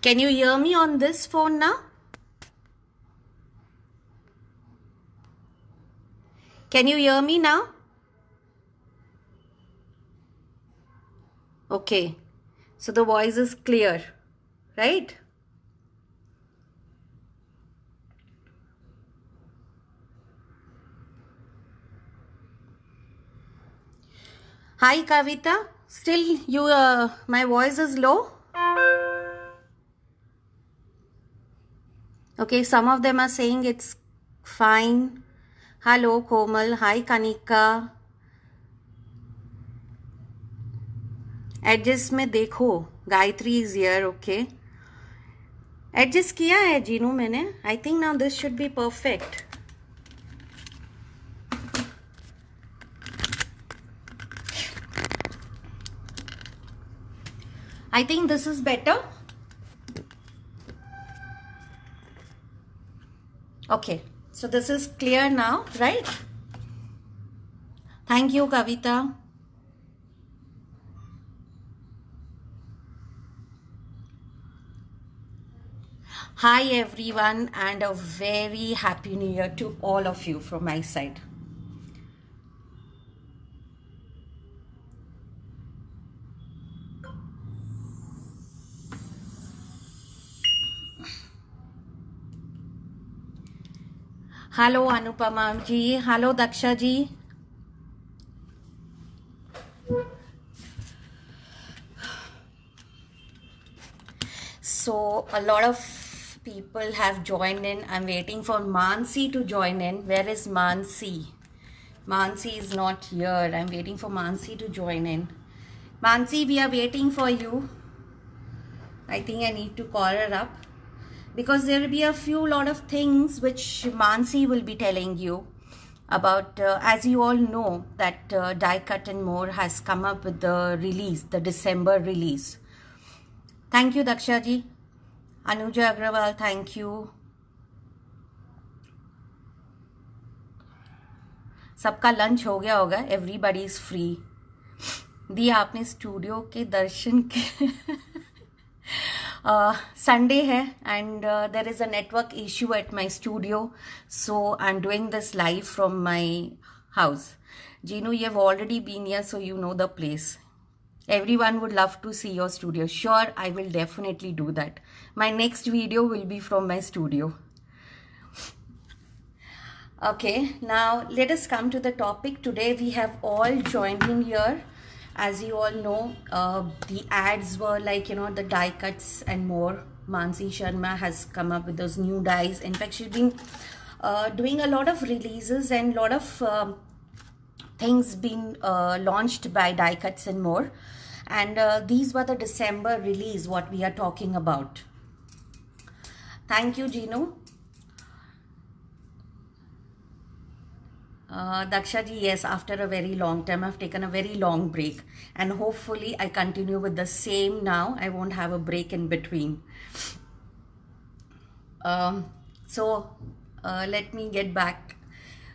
Can you hear me on this phone now? Can you hear me now? Okay. So the voice is clear, right? Hi Kavita. Still my voice is low? Okay, some of them are saying it's fine. Hello Komal. Hi Kanika. Adjust में देखो. Gayatri is here, okay. Adjust किया है जीनू मैंने. I think now this should be perfect. I think this is better. Okay, so this is clear now, right? Thank you, Kavita. Hi, everyone, and a very happy new year to all of you from my side. Hello, Anupama ji. Hello, Daksha ji. So, a lot of people have joined in. I'm waiting for Mansi to join in. Where is Mansi? Mansi is not here. I'm waiting for Mansi to join in. Mansi, we are waiting for you. I think I need to call her up, because there will be a lot of things which Mansi will be telling you about. As you all know that Die Cut and More has come up with the release, the December release. Thank you, Daksha ji. Anuja Agrawal, thank you. सबका lunch हो गया होगा. Everybody is free. दिया आपने studio के दर्शन के. Sunday hai, and there is a network issue at my studio, so I'm doing this live from my house. Jinu, you have already been here, so you know the place. Everyone would love to see your studio. Sure, I will definitely do that. My next video will be from my studio. Okay, now let us come to the topic. Today we have all joined in here. As you all know, the ads were like, you know, the die cuts and more. Mansi Sharma has come up with those new dies. In fact, she's been doing a lot of releases and lot of things being launched by Die Cuts and More. And these were the December release, what we are talking about. Thank you, Gino. Daksha ji, yes, after a very long time, I've taken a very long break, and hopefully I continue with the same now. I won't have a break in between. Let me get back.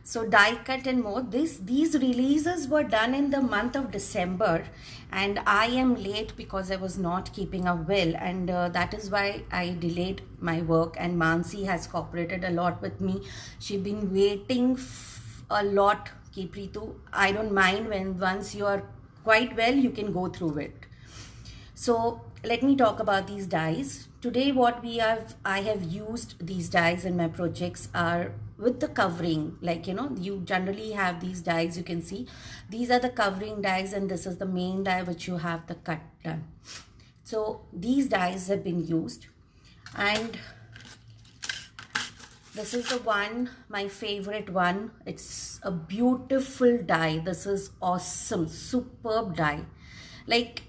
So Die Cut and More, these releases were done in the month of December, and I am late because I was not keeping up well, and that is why I delayed my work, and Mansi has cooperated a lot with me. She's been waiting a lot. Ki Pritu, I don't mind when once you are quite well, you can go through it. So let me talk about these dies. Today what I have used these dies in my projects are with the covering, like, you know, you generally have these dies, you can see these are the covering dies, and this is the main die which you have the cut done. So these dies have been used, and this is the one, my favorite one. It's a beautiful die. This is awesome, superb die. Like,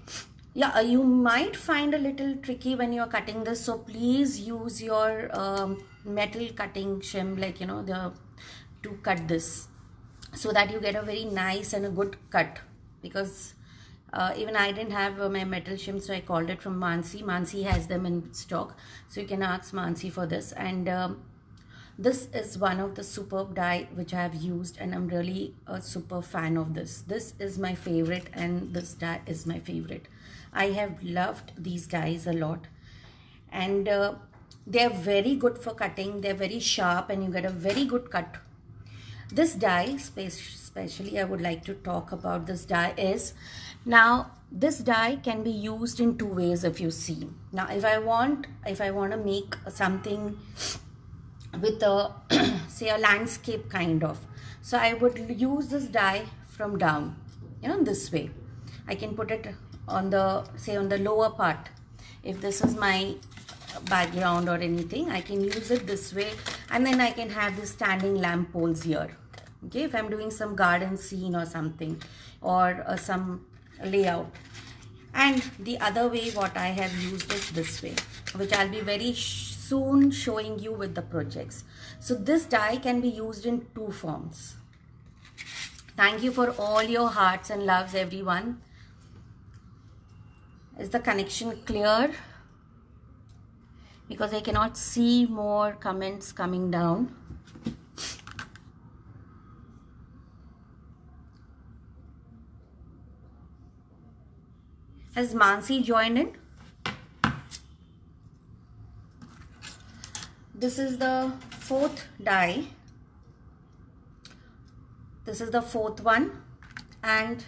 yeah, you might find a little tricky when you're cutting this, so please use your metal cutting shim, like, you know, to cut this, so that you get a very nice and a good cut. Because even I didn't have my metal shim, so I called it from Mansi. Mansi has them in stock, so you can ask Mansi for this. And this is one of the superb die which I have used, and I'm really a super fan of this. This is my favorite, and this die is my favorite. I have loved these dies a lot. and they're very good for cutting. They're very sharp and you get a very good cut. This die, especially I would like to talk about this die is, now this die can be used in two ways if you see. Now if I want to make something with a say a landscape kind of, so I would use this die from down, you know, this way. I can put it on the, say, on the lower part. If this is my background or anything, I can use it this way, and then I can have the standing lamp poles here. Okay, if I'm doing some garden scene or something, or some layout. And the other way what I have used is this way, which I'll be very soon showing you with the projects. So this die can be used in two forms. Thank you for all your hearts and loves, everyone. Is the connection clear? Because I cannot see more comments coming down. Has Mansi joined in? This is the fourth die. This is the fourth one, and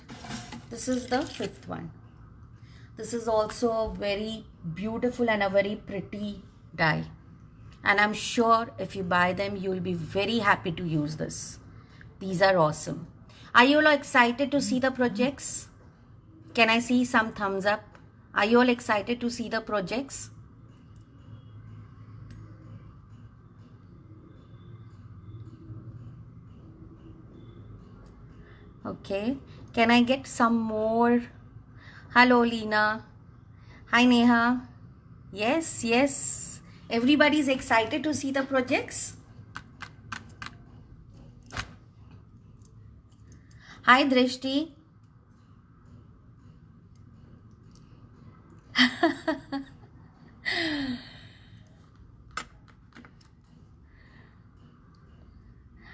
this is the fifth one. This is also a very beautiful and a very pretty die. And I'm sure if you buy them, you'll be very happy to use this. These are awesome. Are you all excited to see the projects? Can I see some thumbs up? Are you all excited to see the projects? Okay. Can I get some more? Hello, Lena. Hi, Neha. Yes, yes. Everybody's excited to see the projects. Hi, Drishti.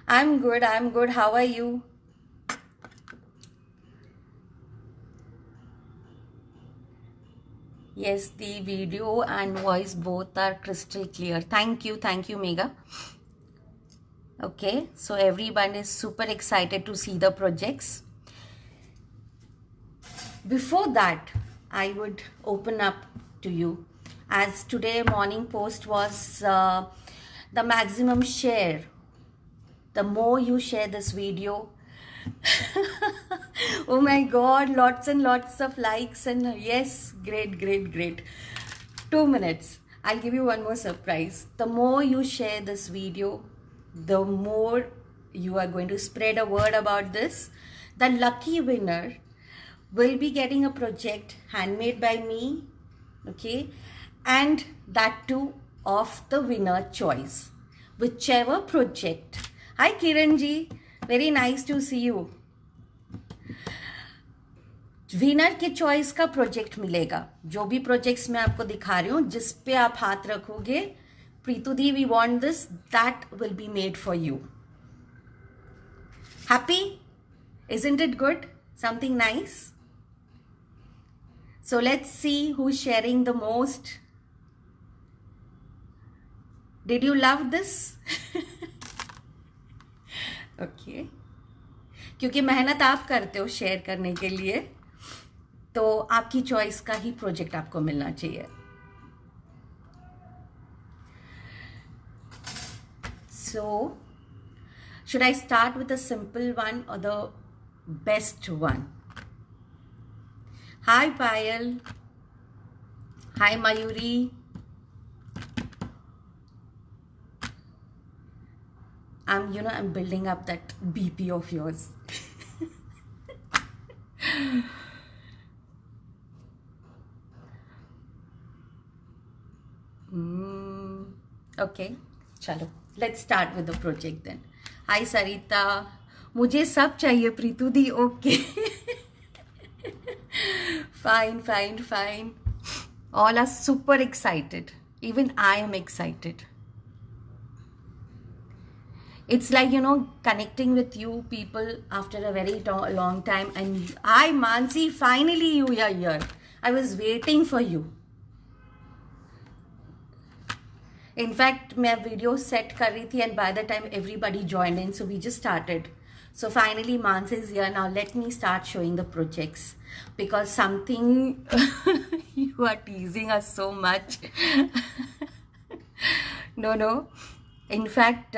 I'm good. I'm good. How are you? Yes, the video and voice both are crystal clear. Thank you, Megha. Okay, so everyone is super excited to see the projects. Before that, I would open up to you, as today morning post was the maximum share. The more you share this video, oh my god, lots and lots of likes, and yes, great, great, great. 2 minutes, I'll give you one more surprise. The more you share this video, the more you are going to spread a word about this. The lucky winner will be getting a project handmade by me, okay, and that too of the winner choice, whichever project. Hi Kiran ji, very nice to see you. Winner के choice का project मिलेगा. जो भी projects मैं आपको दिखा रही हूँ, जिस पे आप हाथ रखोगे, Preetu di, we want this, that will be made for you. Happy? Isn't it good? Something nice? So let's see who's sharing the most. Did you love this? Okay. क्योंकि मेहनत आप करते हो शेयर करने के लिए, तो आपकी चॉइस का ही प्रोजेक्ट आपको मिलना चाहिए. So, should I start with the simple one or the best one? Hi Payal. Hi Mayuri. I'm building up that BP of yours. Okay, chalo. Let's start with the project then. Hi Sarita. मुझे सब चाहिए प्रीतु दी. Okay. Fine. All are super excited. Even I am excited. It's like, connecting with you people after a very long time. And hi Mansi, finally you are here. I was waiting for you. In fact, my video set कर रही थी and by the time everybody joined in, so we just started. So finally Mansi is here. Now let me start showing the projects, because something you are teasing us so much. No. In fact,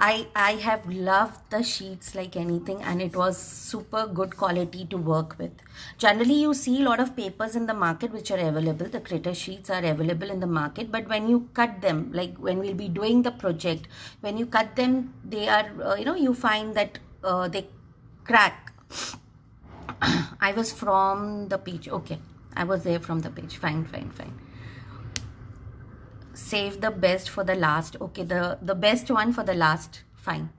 I have loved the sheets like anything, and it was super good quality to work with. Generally, you see a lot of papers in the market which are available. The critter sheets are available in the market, but when you cut them, like when we'll be doing the project, when you cut them, they are, you find that they crack. I was from the page. Okay, I was there from the page. Fine. Save the best for the last. Okay, the best one for the last. Fine.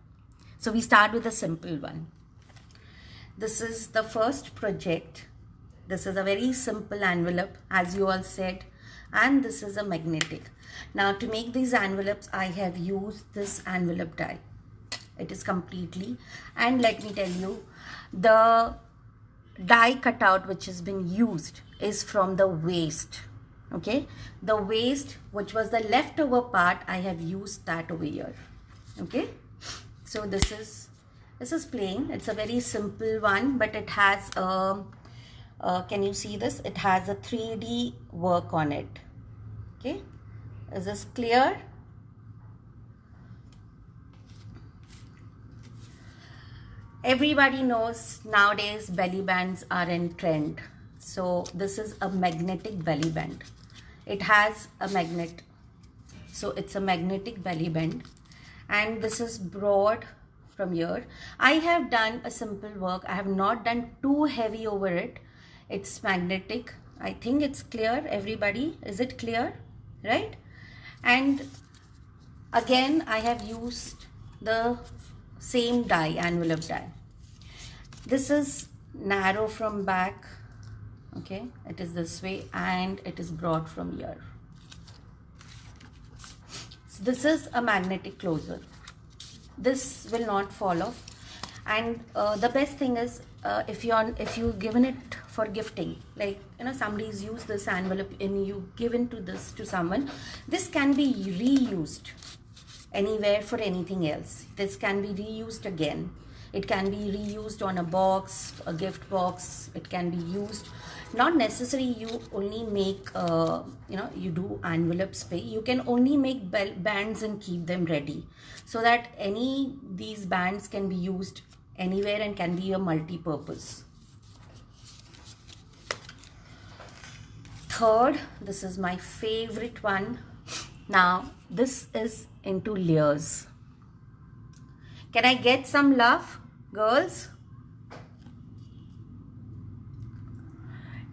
So we start with a simple one. This is the first project. This is a very simple envelope, as you all said, and this is a magnetic. Now to make these envelopes, I have used this envelope die. It is completely, and let me tell you, the die cutout which has been used is from the waste. Okay, the waste, which was the leftover part, I have used that over here. Okay, so this is plain. It's a very simple one, but it has can you see this? It has a 3D work on it. Okay, is this clear? Everybody knows nowadays belly bands are in trend. So this is a magnetic belly band. It has a magnet, so it's a magnetic belly band, and this is broad from here. I have done a simple work. I have not done too heavy over it. It's magnetic. I think it's clear, everybody. Is it clear? Right? And again, I have used the same die, envelope die. This is narrow from back. Okay, it is this way, and it is broad from here. So this is a magnetic closer. This will not fall off, and the best thing is if you've given it for gifting, like somebody's used this envelope and you given to this to someone, this can be reused anywhere for anything else. This can be reused again. It can be reused on a box, a gift box. It can be used. Not necessary you only make, you do envelopes pay. You can only make bands and keep them ready, so that these bands can be used anywhere and can be a multi-purpose. Third, this is my favorite one. Now, this is into layers. Can I get some love, girls?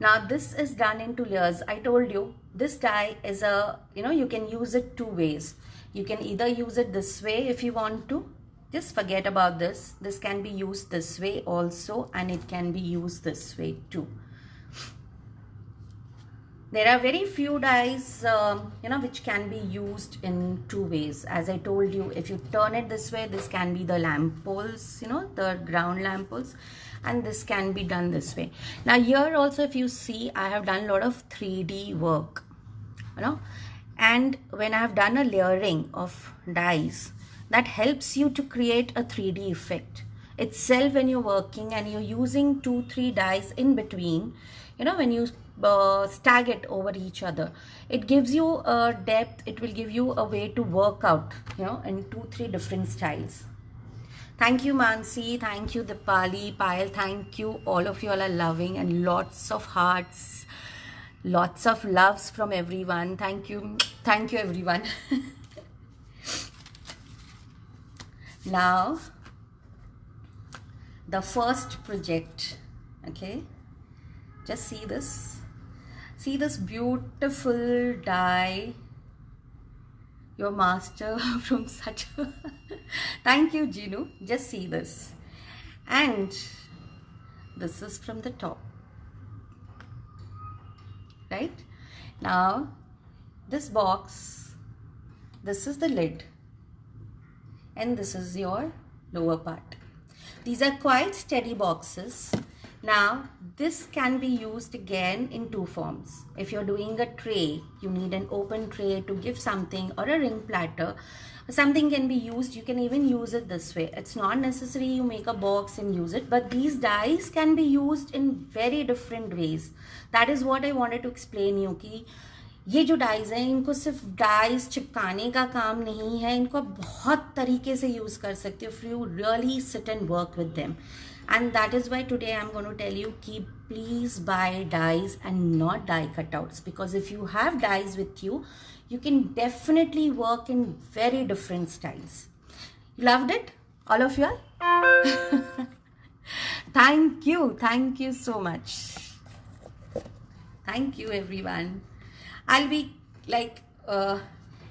Now this is done into layers. I told you this die is a, you can use it two ways. You can either use it this way if you want to. Just forget about this. This can be used this way also, and it can be used this way too. There are very few dies, which can be used in two ways. As I told you, if you turn it this way, this can be the lamp poles, the ground lamp poles, and this can be done this way. Now here also, if you see, I have done a lot of 3D work, and when I have done a layering of dies, that helps you to create a 3D effect itself when you're working and you're using 2-3 dies in between. When you stag it over each other, it gives you a depth. It will give you a way to work out, in 2-3 different styles. Thank you, Mansi. Thank you, Dipali, Payal. Thank you. All of you all are loving, and lots of hearts, lots of loves from everyone. Thank you. Thank you, everyone. Now, the first project. Okay. Just see this. See this beautiful die. Your master from such a... Thank you, Jinu. Just see this. And this is from the top. Right? Now, this box, this is the lid. And this is your lower part. These are quite steady boxes. Now, this can be used again in two forms. If you're doing a tray, you need an open tray to give something, or a ring platter. Something can be used. You can even use it this way. It's not necessary you make a box and use it, but these dies can be used in very different ways. That is what I wanted to explain you कि ये जो dies हैं इनको सिर्फ dies चिपकाने का काम नहीं है, इनको बहुत तरीके से यूज कर सकते हो if you really sit and work with them. And that is why today I'm going to tell you ki please buy dies and not die cutouts, because if you have dies with you, you can definitely work in very different styles. You loved it, all of you all? Thank you so much. Thank you everyone. I'll be like,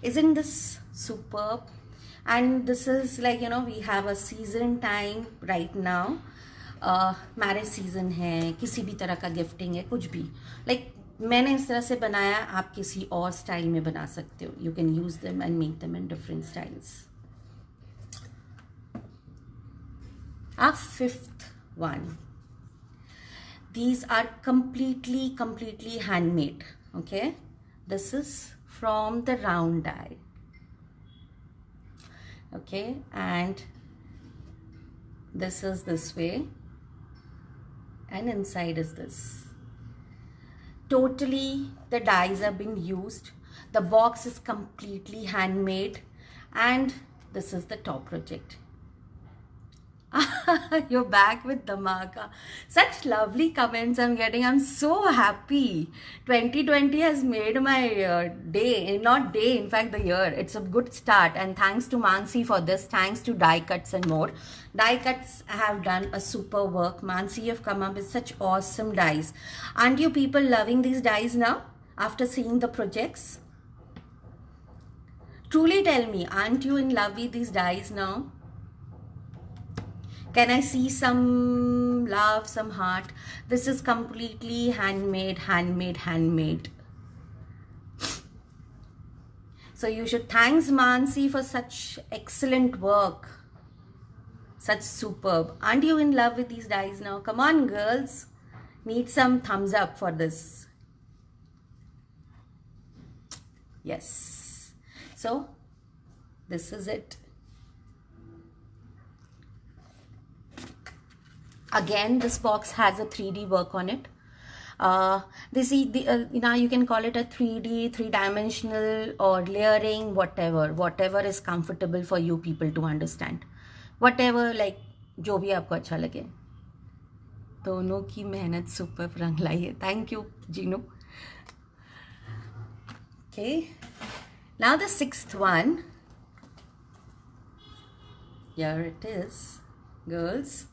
isn't this superb? And this is like, you know, we have a season time right now. Marriage season है, किसी भी तरह का gifting है, कुछ भी like मैंने इस तरह से बनाया, आप किसी और स्टाइल में बना सकते हो. You can use them and make them in different styles. Our fifth one. These are completely handmade. Okay, this is from the round die. Okay, and this is this way, and inside is this. Totally the dies have been used. The box is completely handmade, and this is the top project. You're back with Dhamaka. Such lovely comments I'm getting. I'm so happy. 2020 has made my day, not day, in fact the year. It's a good start, and thanks to Mansi for this. Thanks to Die Cuts and more. Die Cuts have done a super work. Mansi, you've come up with such awesome dies. Aren't you people loving these dies now after seeing the projects? Truly tell me, aren't you in love with these dies now? Can I see some love, some heart? This is completely handmade. So you should thanks Mansi for such excellent work. Such superb. Aren't you in love with these dies now? Come on girls. Need some thumbs up for this. Yes. So this is it. Again, this box has a 3D work on it. Now you can call it a 3D, three-dimensional, or layering, whatever is comfortable for you people to understand. Whatever, like, जो भी आपको अच्छा लगे. दोनों की मेहनत super रंग लाई है. Thank you, Gino. Okay. Now the sixth one. Here it is, girls.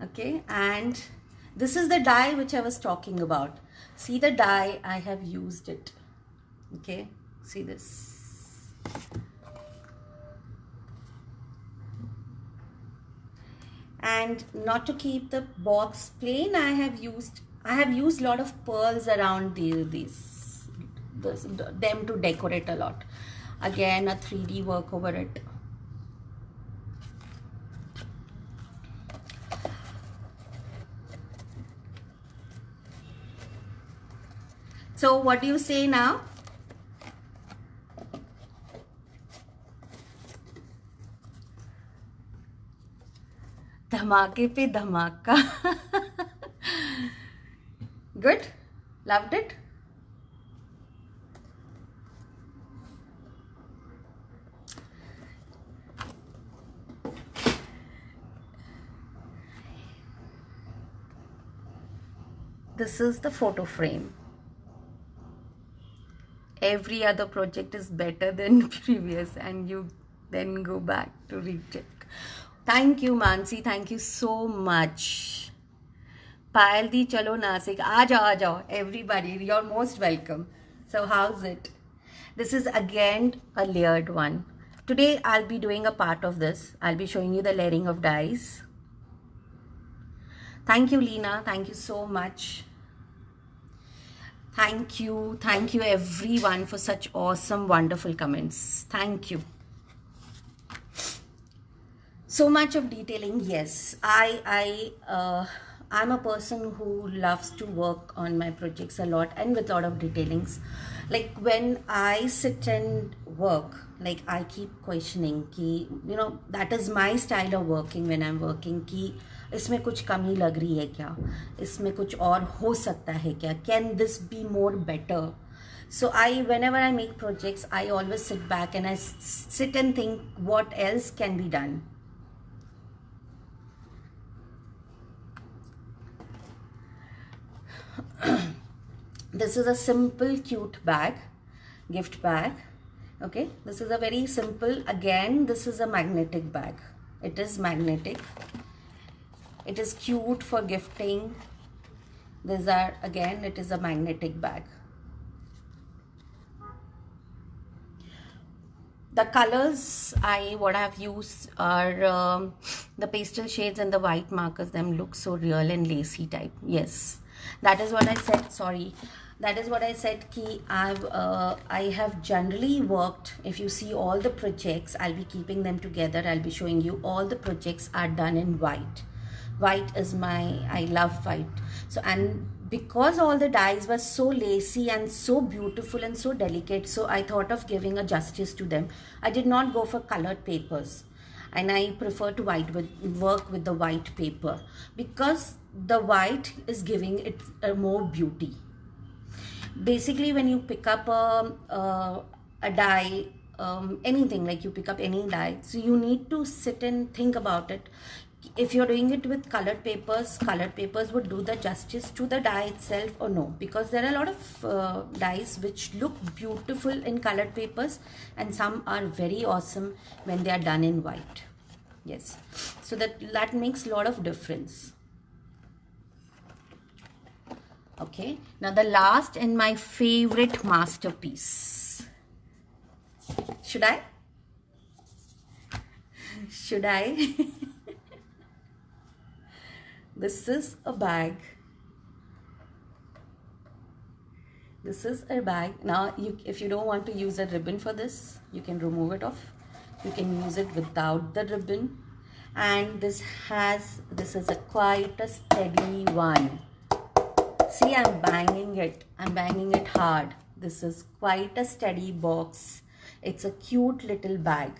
Okay, and this is the die which I was talking about. See the die, I have used it. Okay, see this. And not to keep the box plain, I have used a lot of pearls around them to decorate a lot. Again, a 3D work over it. So what do you say now? धमाके पे धमाका. Good? Loved it? This is the photo frame. Every other project is better than previous, and you then go back to recheck. Thank you Mansi, thank you so much. Payal di chalo Nasik, aa jao, everybody, you're most welcome. So how's it? This is again a layered one. Today I'll be doing a part of this. I'll be showing you the layering of dies. Thank you Leena, thank you so much. Thank you everyone for such awesome, wonderful comments. Thank you. So much of detailing, yes. I'm a person who loves to work on my projects a lot and with a lot of detailings. Like when I sit and work, like I keep questioning ki, that is my style of working when I'm working, ki इसमें कुछ कमी लग रही है क्या, इसमें कुछ और हो सकता है क्या, can this be more better. So whenever I make projects, I always sit back and I sit and think what else can be done. This is a simple cute bag, gift bag. Okay, this is a very simple, again this is a magnetic bag. It is magnetic, it is cute for gifting. These are, again, it is a magnetic bag. The colors what I've used are the pastel shades and the white markers. Them look so real and lacy type. Yes, that is what I said. Sorry, that is what I said. Ki I have generally worked. If you see all the projects, I'll be keeping them together. I'll be showing you all the projects are done in white. White is I love white. So, and because all the dyes were so lacy and so beautiful and so delicate, so I thought of giving a justice to them. I did not go for colored papers, and I prefer to work with the white paper, because the white is giving it more beauty. Basically, when you pick up a dye, anything, like you pick up any dye, so you need to sit and think about it. If you're doing it with colored papers would do the justice to the dye itself or no, because there are a lot of dyes which look beautiful in colored papers and some are very awesome when they are done in white. Yes, so that makes a lot of difference. Okay, now the last and my favorite masterpiece. Should I This is a bag. This is a bag. Now, if you don't want to use a ribbon for this, you can remove it off. You can use it without the ribbon. And this is quite a steady one. See, I'm banging it. I'm banging it hard. This is quite a steady box. It's a cute little bag,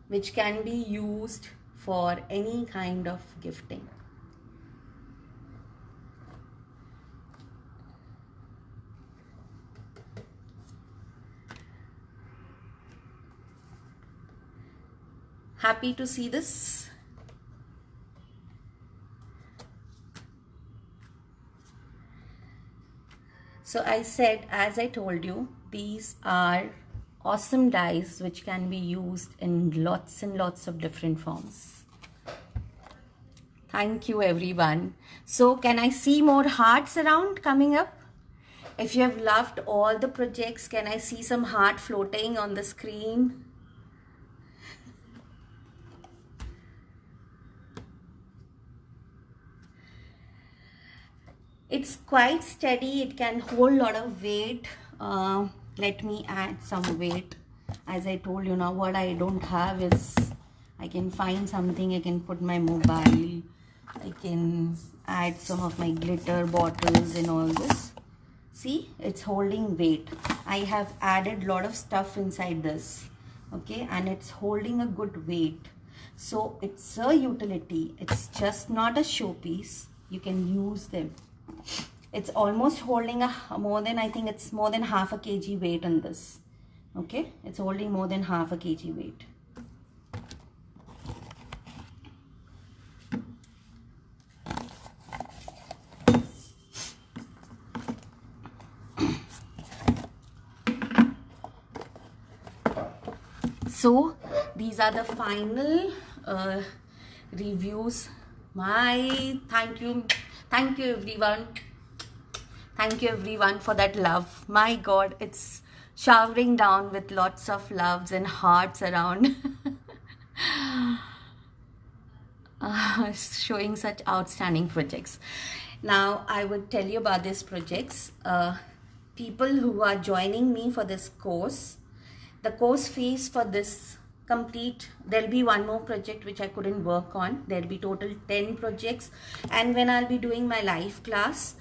which can be used for any kind of gifting. Happy to see this. So I said, as I told you, these are awesome dyes which can be used in lots and lots of different forms. Thank you, everyone. So can I see more hearts around coming up? If you have loved all the projects, can I see some heart floating on the screen? It's quite steady. It can hold a lot of weight. Let me add some weight. As I told you, now what I don't have is, I can find something. I can put my mobile. I can add some of my glitter bottles and all this. See, it's holding weight. I have added a lot of stuff inside this. Okay, and it's holding a good weight. So it's a utility. It's just not a showpiece. You can use them. It's almost holding I think it's more than half a kg weight on this. Okay, it's holding more than half a kg weight. So these are the final reviews. Thank you everyone. Thank you everyone for that love. My God, it's showering down with lots of loves and hearts around. Showing such outstanding projects. Now I would tell you about these projects. People who are joining me for this course, the course fees for this complete. There'll be one more project which I couldn't work on. There'll be total 10 projects. And when I'll be doing my live class,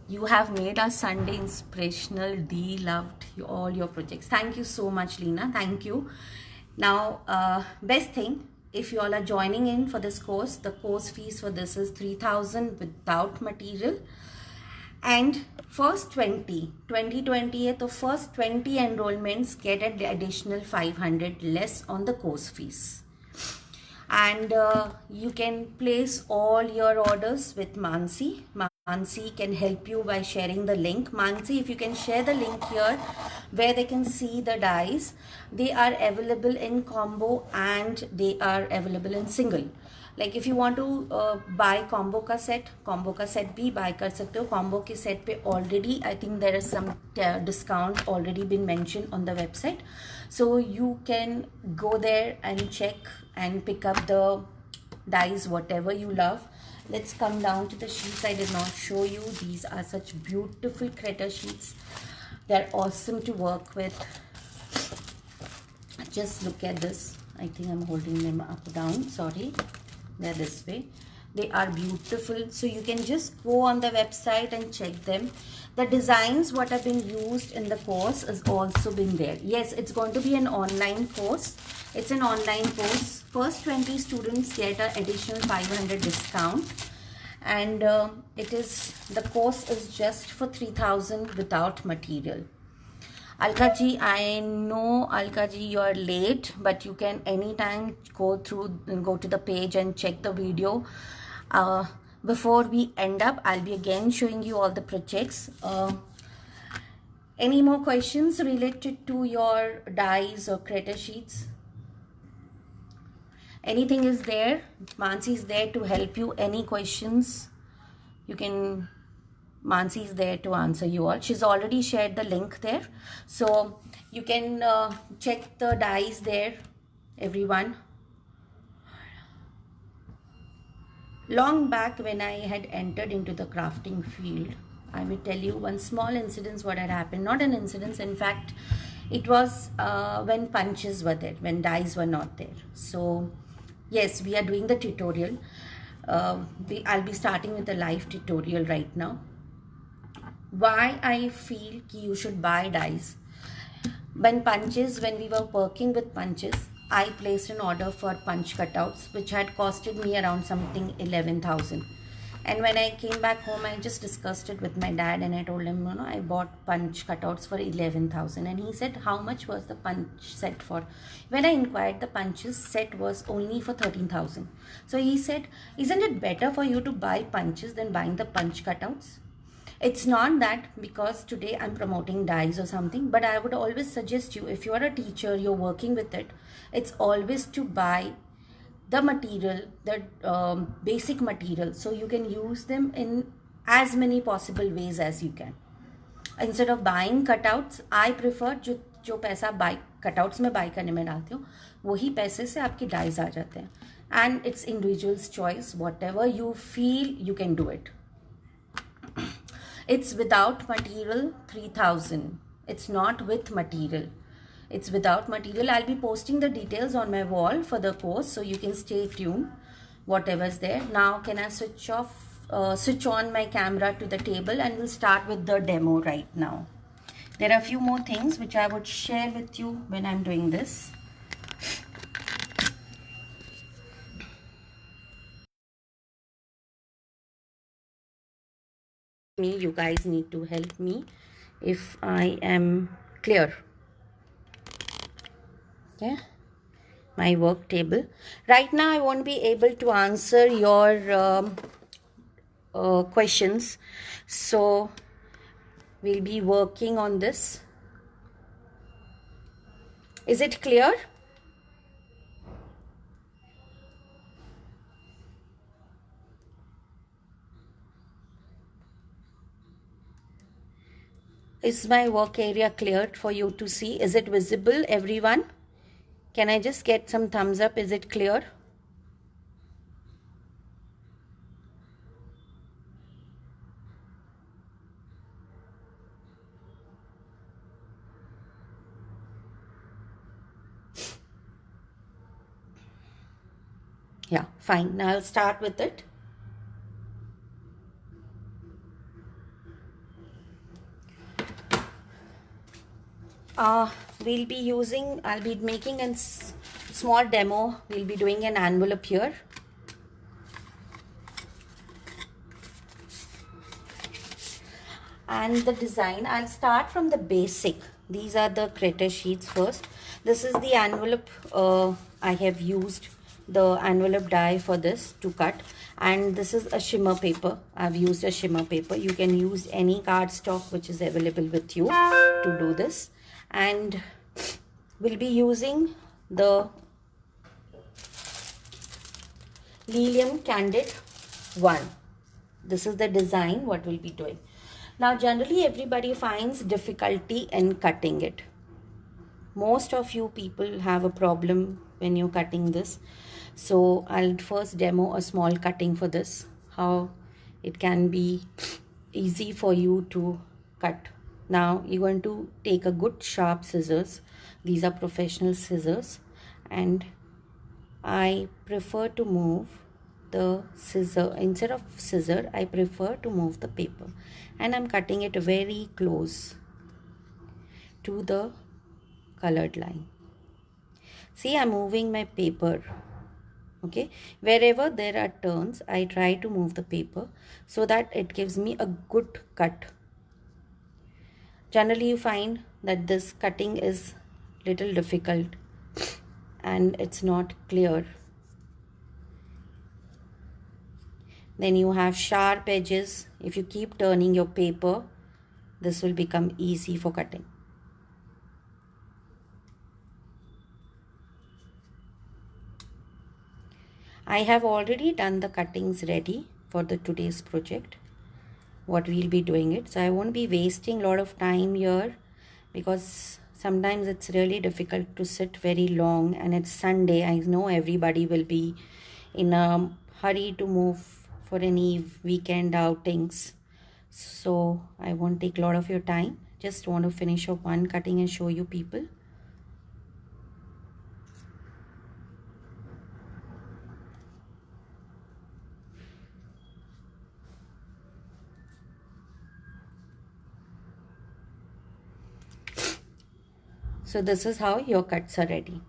you have made our Sunday inspirational. Dee loved all your projects. Thank you so much, Leena. Thank you. Now, best thing, if you all are joining in for this course, the course fees for this is 3,000 without material. And first 2020th or first 20 enrollments get an additional 500 less on the course fees. And you can place all your orders with Mansi. Mansi can help you by sharing the link. Mansi, if you can share the link here where they can see the dies. They are available in combo and they are available in single. Like if you want to buy combo ka set bhi buy kar sakte ho. Combo ke set pe already I think there is some discount already been mentioned on the website. So you can go there and check and pick up the dies whatever you love. Let's come down to the sheets I did not show you. These are such beautiful Creta sheets. They're awesome to work with. Just look at this. I think I'm holding them up down. Sorry. They're this way. They are beautiful. So you can just go on the website and check them. The designs what have been used in the course has also been there. Yes, it's going to be an online course. It's an online course. First 20 students get an additional 500 discount. And the course is just for 3,000 without material. Alka ji, I know Alka ji you are late, but you can anytime go to the page and check the video. Before we end up, I'll be again showing you all the projects. Any more questions related to your dies or Creta sheets? Anything is there? Mansi is there to help you. Any questions? Mansi is there to answer you all. She's already shared the link there. So you can check the dies there, everyone. Long back when I had entered into the crafting field, I will tell you one small incident what had happened. Not an incident, in fact, it was when punches were there, when dies were not there. So yes, we are doing the tutorial. I'll be starting with the live tutorial right now. Why I feel you should buy dies. When we were working with punches, I placed an order for punch cutouts, which had costed me around something 11,000. And when I came back home, I just discussed it with my dad and I told him, I bought punch cutouts for 11,000. And he said, how much was the punch set for? When I inquired, the punches set was only for 13,000. So he said, isn't it better for you to buy punches than buying the punch cutouts? It's not that because today I'm promoting dies or something, but I would always suggest you, if you're a teacher, you're working with it, it's always to buy the material, the basic material, so you can use them in as many possible ways as you can. Instead of buying cutouts, I prefer जो पैसा buy cutouts में buy करने में डालती हूँ, वही पैसे से आपकी dies आ जाते हैं. And it's individual's choice. Whatever you feel, you can do it. It's without material, 3,000. It's not with material. It's without material. I'll be posting the details on my wall for the course, so you can stay tuned. Whatever's there. Now, can I switch on my camera to the table, and we'll start with the demo right now. There are a few more things which I would share with you when I'm doing this. You guys need to help me if I am clear. Okay, my work table right now. I won't be able to answer your questions, so we'll be working on this. Is it clear? Is my work area cleared for you to see? Is it visible, everyone? Can I just get some thumbs up? Is it clear? Yeah, fine. Now I'll start with it. We'll be using, I'll be making a small demo. We'll be doing an envelope here. And the design, I'll start from the basic. These are the critter sheets first. This is the envelope. I have used the envelope die for this to cut, and this is a shimmer paper. I've used a shimmer paper. You can use any cardstock which is available with you to do this. And we'll be using the Lilium Candid 1. This is the design what we'll be doing. Now generally everybody finds difficulty in cutting it. Most of you people have a problem when you're cutting this. So I'll first demo a small cutting for this, how it can be easy for you to cut. Now you're going to take a good sharp scissors. These are professional scissors, and I prefer to move the scissor, instead of scissor I prefer to move the paper, and I'm cutting it very close to the colored line. See, I'm moving my paper. Okay, wherever there are turns I try to move the paper so that it gives me a good cut. Generally you find that this cutting is little difficult and it's not clear. Then you have sharp edges. If you keep turning your paper, this will become easy for cutting. I have already done the cuttings ready for the today's project, what we'll be doing it. So I won't be wasting a lot of time here, because sometimes it's really difficult to sit very long, and it's Sunday. I know everybody will be in a hurry to move for any weekend outings. So I won't take a lot of your time. Just want to finish up one cutting and show you people. So this is how your cuts are ready.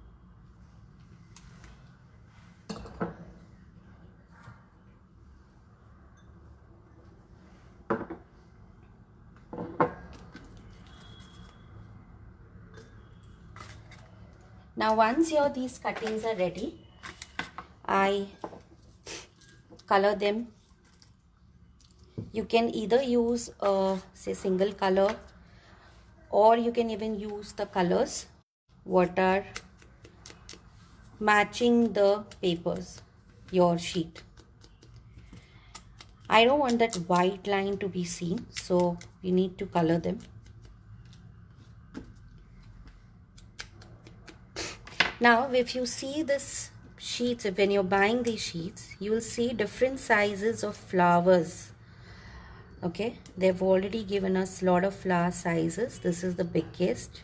Now once these cuttings are ready, I color them. You can either use say single color, or you can even use the colors what are matching the papers, your sheet. I don't want that white line to be seen, so we need to color them. Now if you see this sheets, when you're buying these sheets, you will see different sizes of flowers. Okay, they've already given us a lot of flower sizes. This is the biggest.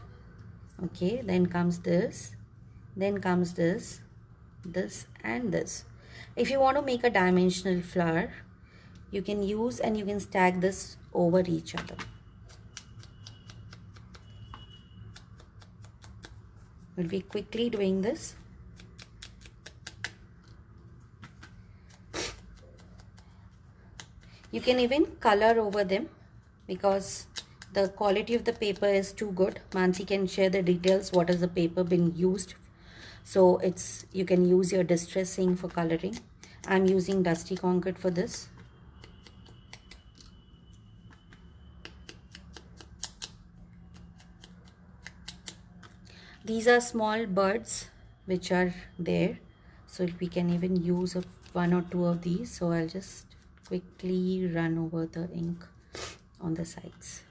Okay, then comes this, then comes this, this and this. If you want to make a dimensional flower, you can use and you can stack this over each other. We'll be quickly doing this. You can even color over them, because the quality of the paper is too good. Mansi can share the details what is the paper been used. So you can use your distress ink for coloring. I'm using Dusty Concrete for this. These are small birds which are there, so we can even use one or two of these. So I'll just quickly run over the ink on the sides.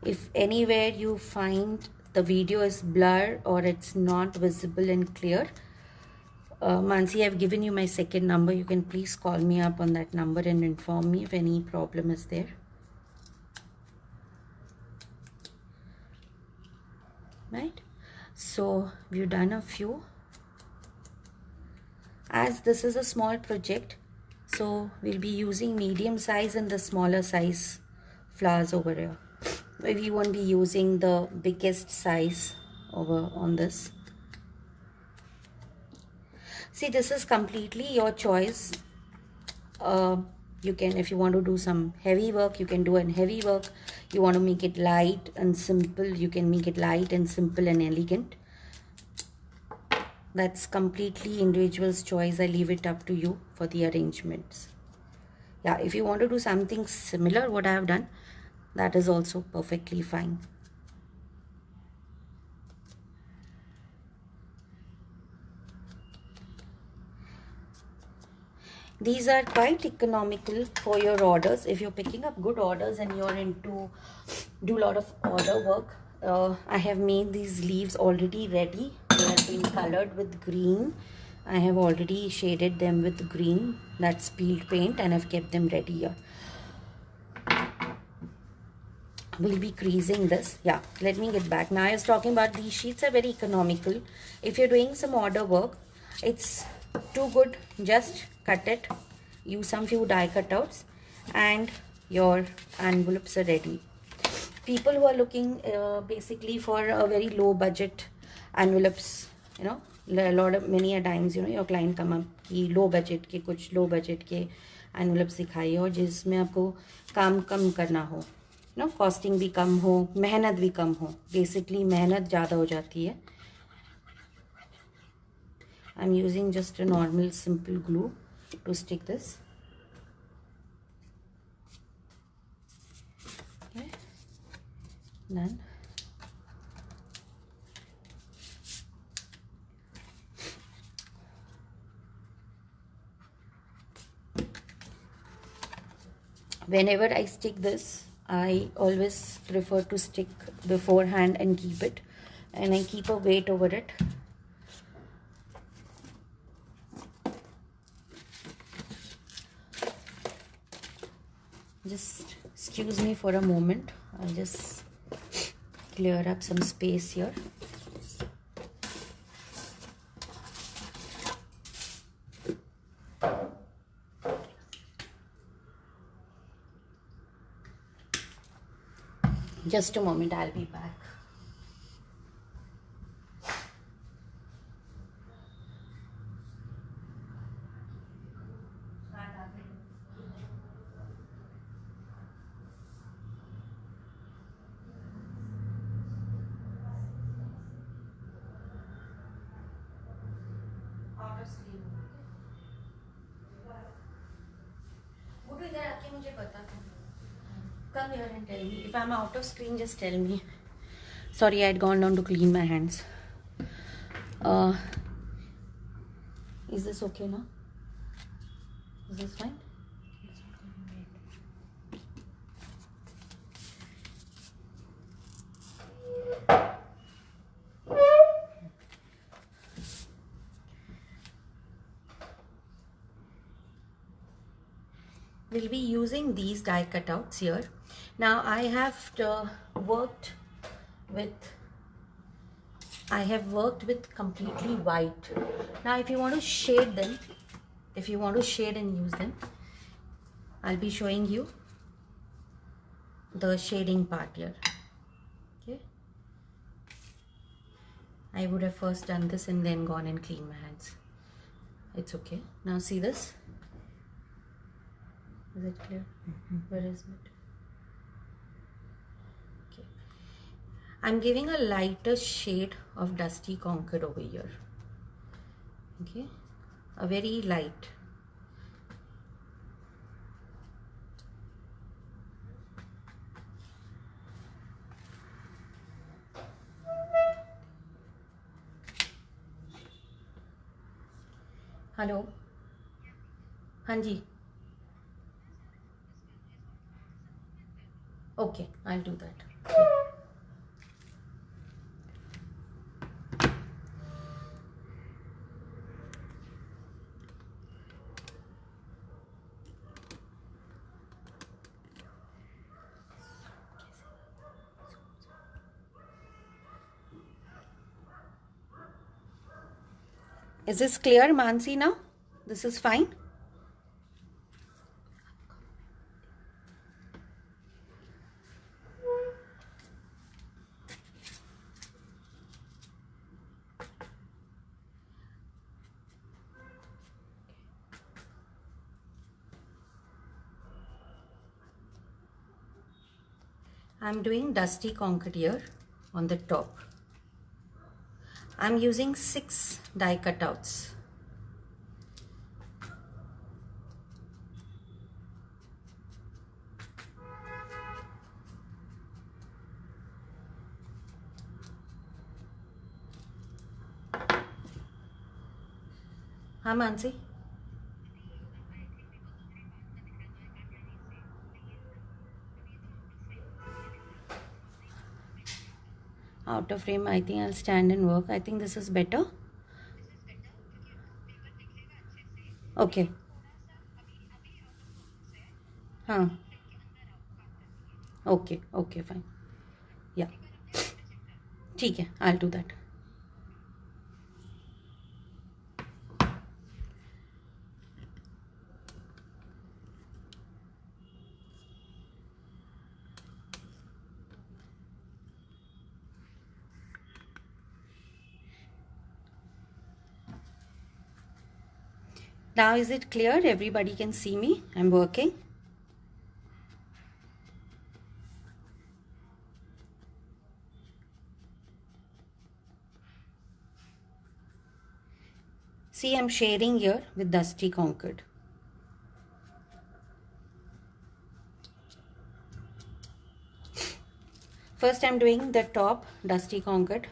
If anywhere you find the video is blurred or it's not visible and clear, Mansi, I've given you my second number. You can please call me up on that number and inform me if any problem is there. right? So we've done a few. As this is a small project, so we'll be using medium size and the smaller size flowers over here. We won't be using the biggest size over on this. See, this is completely your choice. You can, if you want to do some heavy work, you can do an heavy work. You want to make it light and simple, you can make it light and simple and elegant. That's completely individual's choice. I leave it up to you for the arrangements. Yeah, if you want to do something similar what I have done, that is also perfectly fine. These are quite economical for your orders. If you're picking up good orders and you're into do a lot of order work, I have made these leaves already ready. They have been colored with green. I have already shaded them with green, that's peeled paint, and I've kept them ready here. We'll be creasing this. Yeah, let me get back. Now I was talking about these sheets are very economical. If you're doing some order work, it's too good. Just cut it. Use some few die cutouts and your envelopes are ready. People who are looking basically for a very low budget envelopes, you know, a lot of many a times, you know, your client come up कि low budget के कुछ low budget के envelopes दिखाइए और जिसमें आपको काम कम करना हो, नो कॉस्टिंग भी कम हो, मेहनत भी कम हो. बेसिकली मेहनत ज़्यादा हो जाती है. I am using just a normal simple glue to stick this. Done. Whenever I stick this, I always prefer to stick beforehand and keep it, and I keep a weight over it. Just excuse me for a moment. I'll just clear up some space here. Just a moment, I'll be back. Out of screen. Would you आके मुझे बता दो. Come here and tell me. If I'm out of screen, just tell me. Sorry, I had gone down to clean my hands. Is this okay now? Is this fine? We'll be using these die cutouts here. Now I have worked with completely white. Now if you want to shade them, if you want to shade and use them, I'll be showing you the shading part here. Okay, I would have first done this and then gone and cleaned my hands. It's okay. Now see this. Is it clear? Where is it? Okay. I'm giving a lighter shade of Dusty Concord over here. Okay. A very light. Hello? Hanji. Okay, I'll do that. Is this clear, Mansi, now? This is fine? I'm doing dusty concrete here on the top. I'm using 6 die cutouts. हाँ Mansi, out of frame. I think I'll stand and work. I think this is better. Okay. हाँ. Okay. Okay. Fine. Yeah. ठीक है. I'll do that. Now is it clear? Everybody can see me. I'm working. See, I'm shading here with dusty concrete. First I'm doing the top dusty concrete.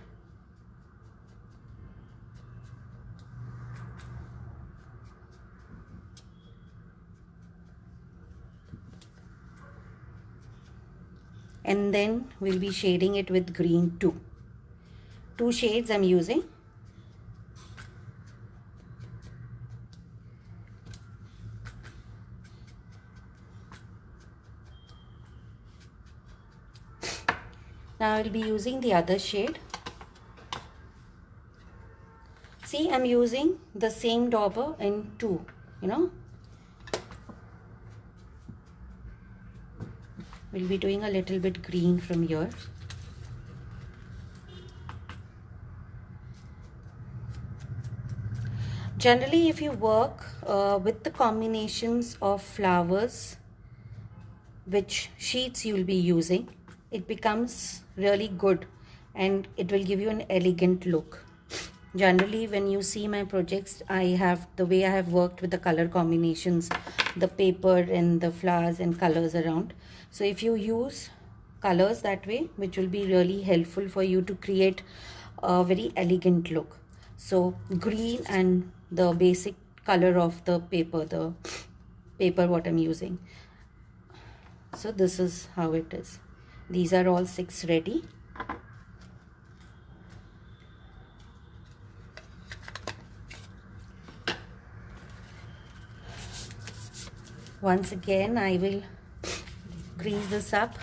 And then we'll be shading it with green too. 2 shades I'm using. Now I'll be using the other shade. See, I'm using the same dauber in 2, you know. We'll be doing a little bit green from here. Generally, if you work with the combinations of flowers, which sheets you'll be using, it becomes really good and it will give you an elegant look. Generally, when you see my projects, the way I have worked with the color combinations, the paper and the flowers and colors around. So if you use colors that way, which will be really helpful for you to create a very elegant look. So green and the basic color of the paper what I'm using. So this is how it is. These are all 6 ready. Once again, I will grease this up.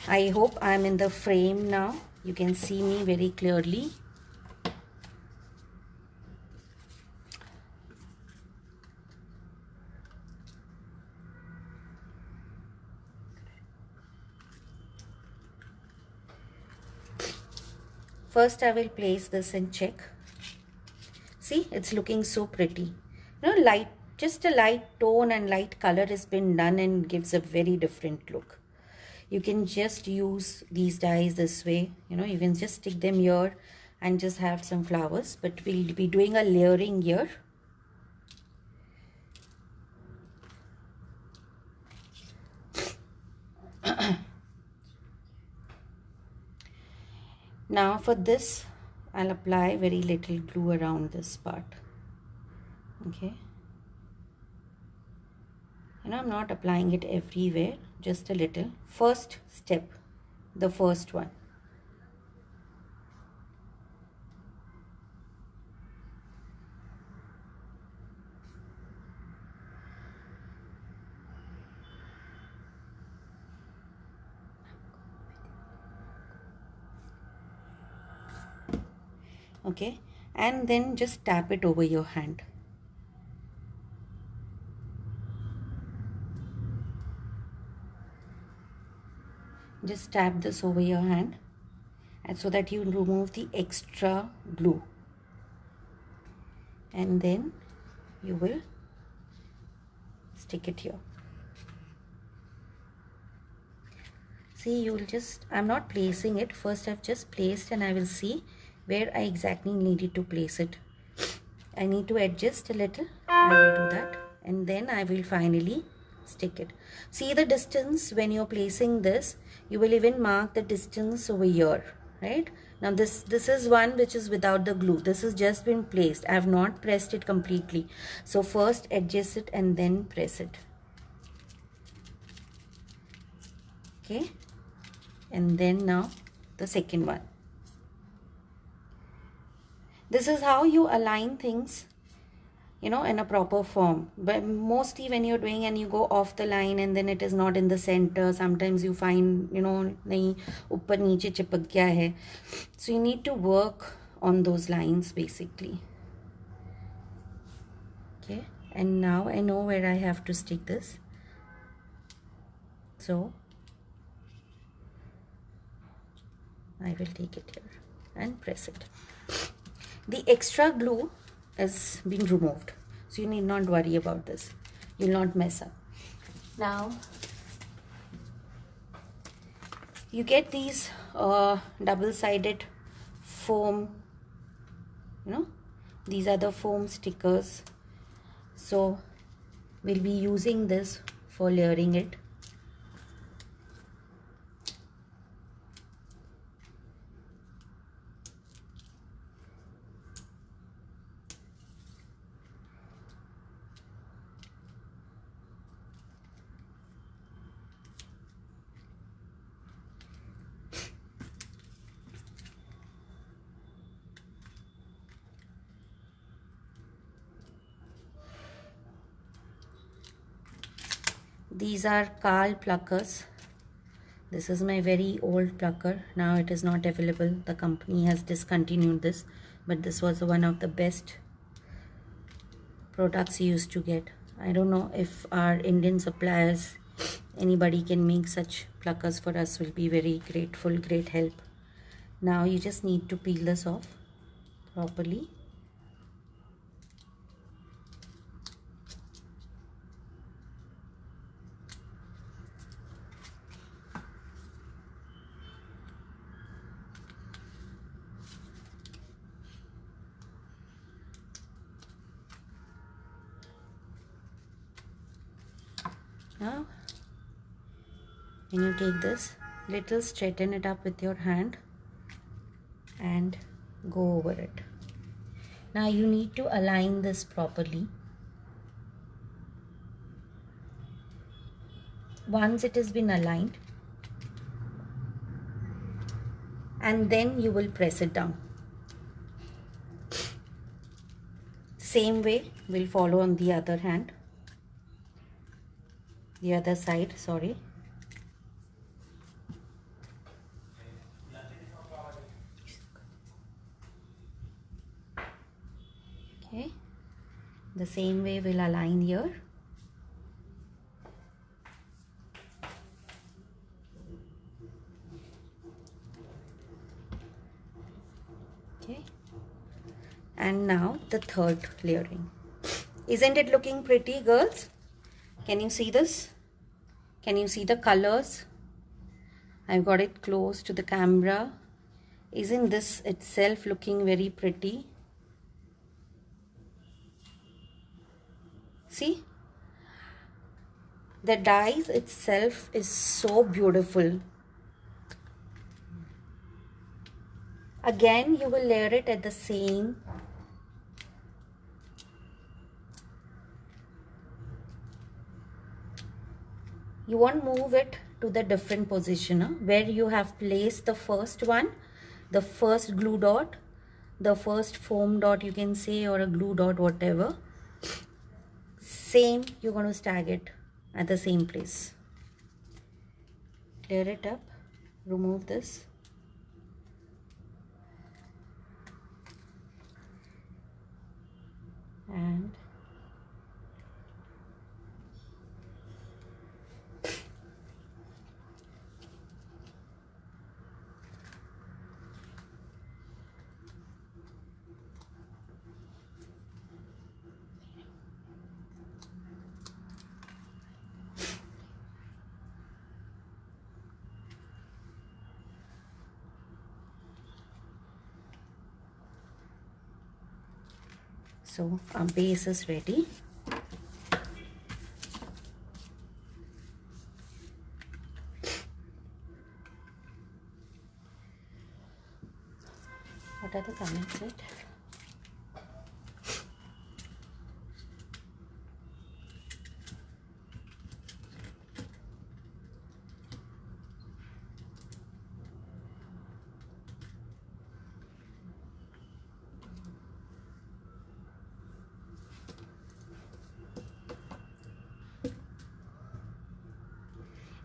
I hope I'm in the frame now. You can see me very clearly. First, I will place this and check. See, it's looking so pretty. You know, just a light tone and light color has been done and gives a very different look. You can just use these dies this way. You know, you can just stick them here and just have some flowers. But we'll be doing a layering here. Now for this, I'll apply very little glue around this part. Okay. And I'm not applying it everywhere, just a little. First step, the first one. Okay, and then just tap it over your hand. Just tap this over your hand, and so that you remove the extra glue, and then you will stick it here. See, you will just, I'm not placing it first, I've just placed, and I will see where I exactly needed to place it. I need to adjust a little, I will do that, and then I will finally stick it. See the distance when you're placing this, you will even mark the distance over here, right? Now this is one which is without the glue. This has just been placed. I have not pressed it completely. So first adjust it and then press it. Okay, and then now the second one. This is how you align things, you know, in a proper form. But mostly when you're doing and you go off the line and then it is not in the center, sometimes you find, you know, nahi upar niche chipak gaya hai. So you need to work on those lines basically. Okay, and now I know where I have to stick this. So I will take it here and press it. The extra glue has been removed, so you need not worry about this. You will not mess up. Now you get these double-sided foam, you know, these are the foam stickers. So we'll be using this for layering it. These are Couse pluckers. This is my very old plucker. Now it is not available. The company has discontinued this, but this was one of the best products you used to get. I don't know if our Indian suppliers, anybody can make such pluckers for us, will be very grateful, great help. Now you just need to peel this off properly. Now when you take this, little straighten it up with your hand and go over it. Now you need to align this properly. Once it has been aligned, and then you will press it down. Same way we'll follow on the other hand, the other side, sorry. Okay, the same way we'll align here. Okay, and now the third layering. Isn't it looking pretty, girls? Can you see this? Can you see the colors? I've got it close to the camera. Isn't this itself looking very pretty? See? The dies itself is so beautiful. Again, you will layer it at the same. You won't move it to the different position where you have placed the first one, the first glue dot, the first foam dot you can say, or a glue dot, whatever. Same, you're going to stag it at the same place. Clear it up, remove this. and so our base is ready. What are the comments said?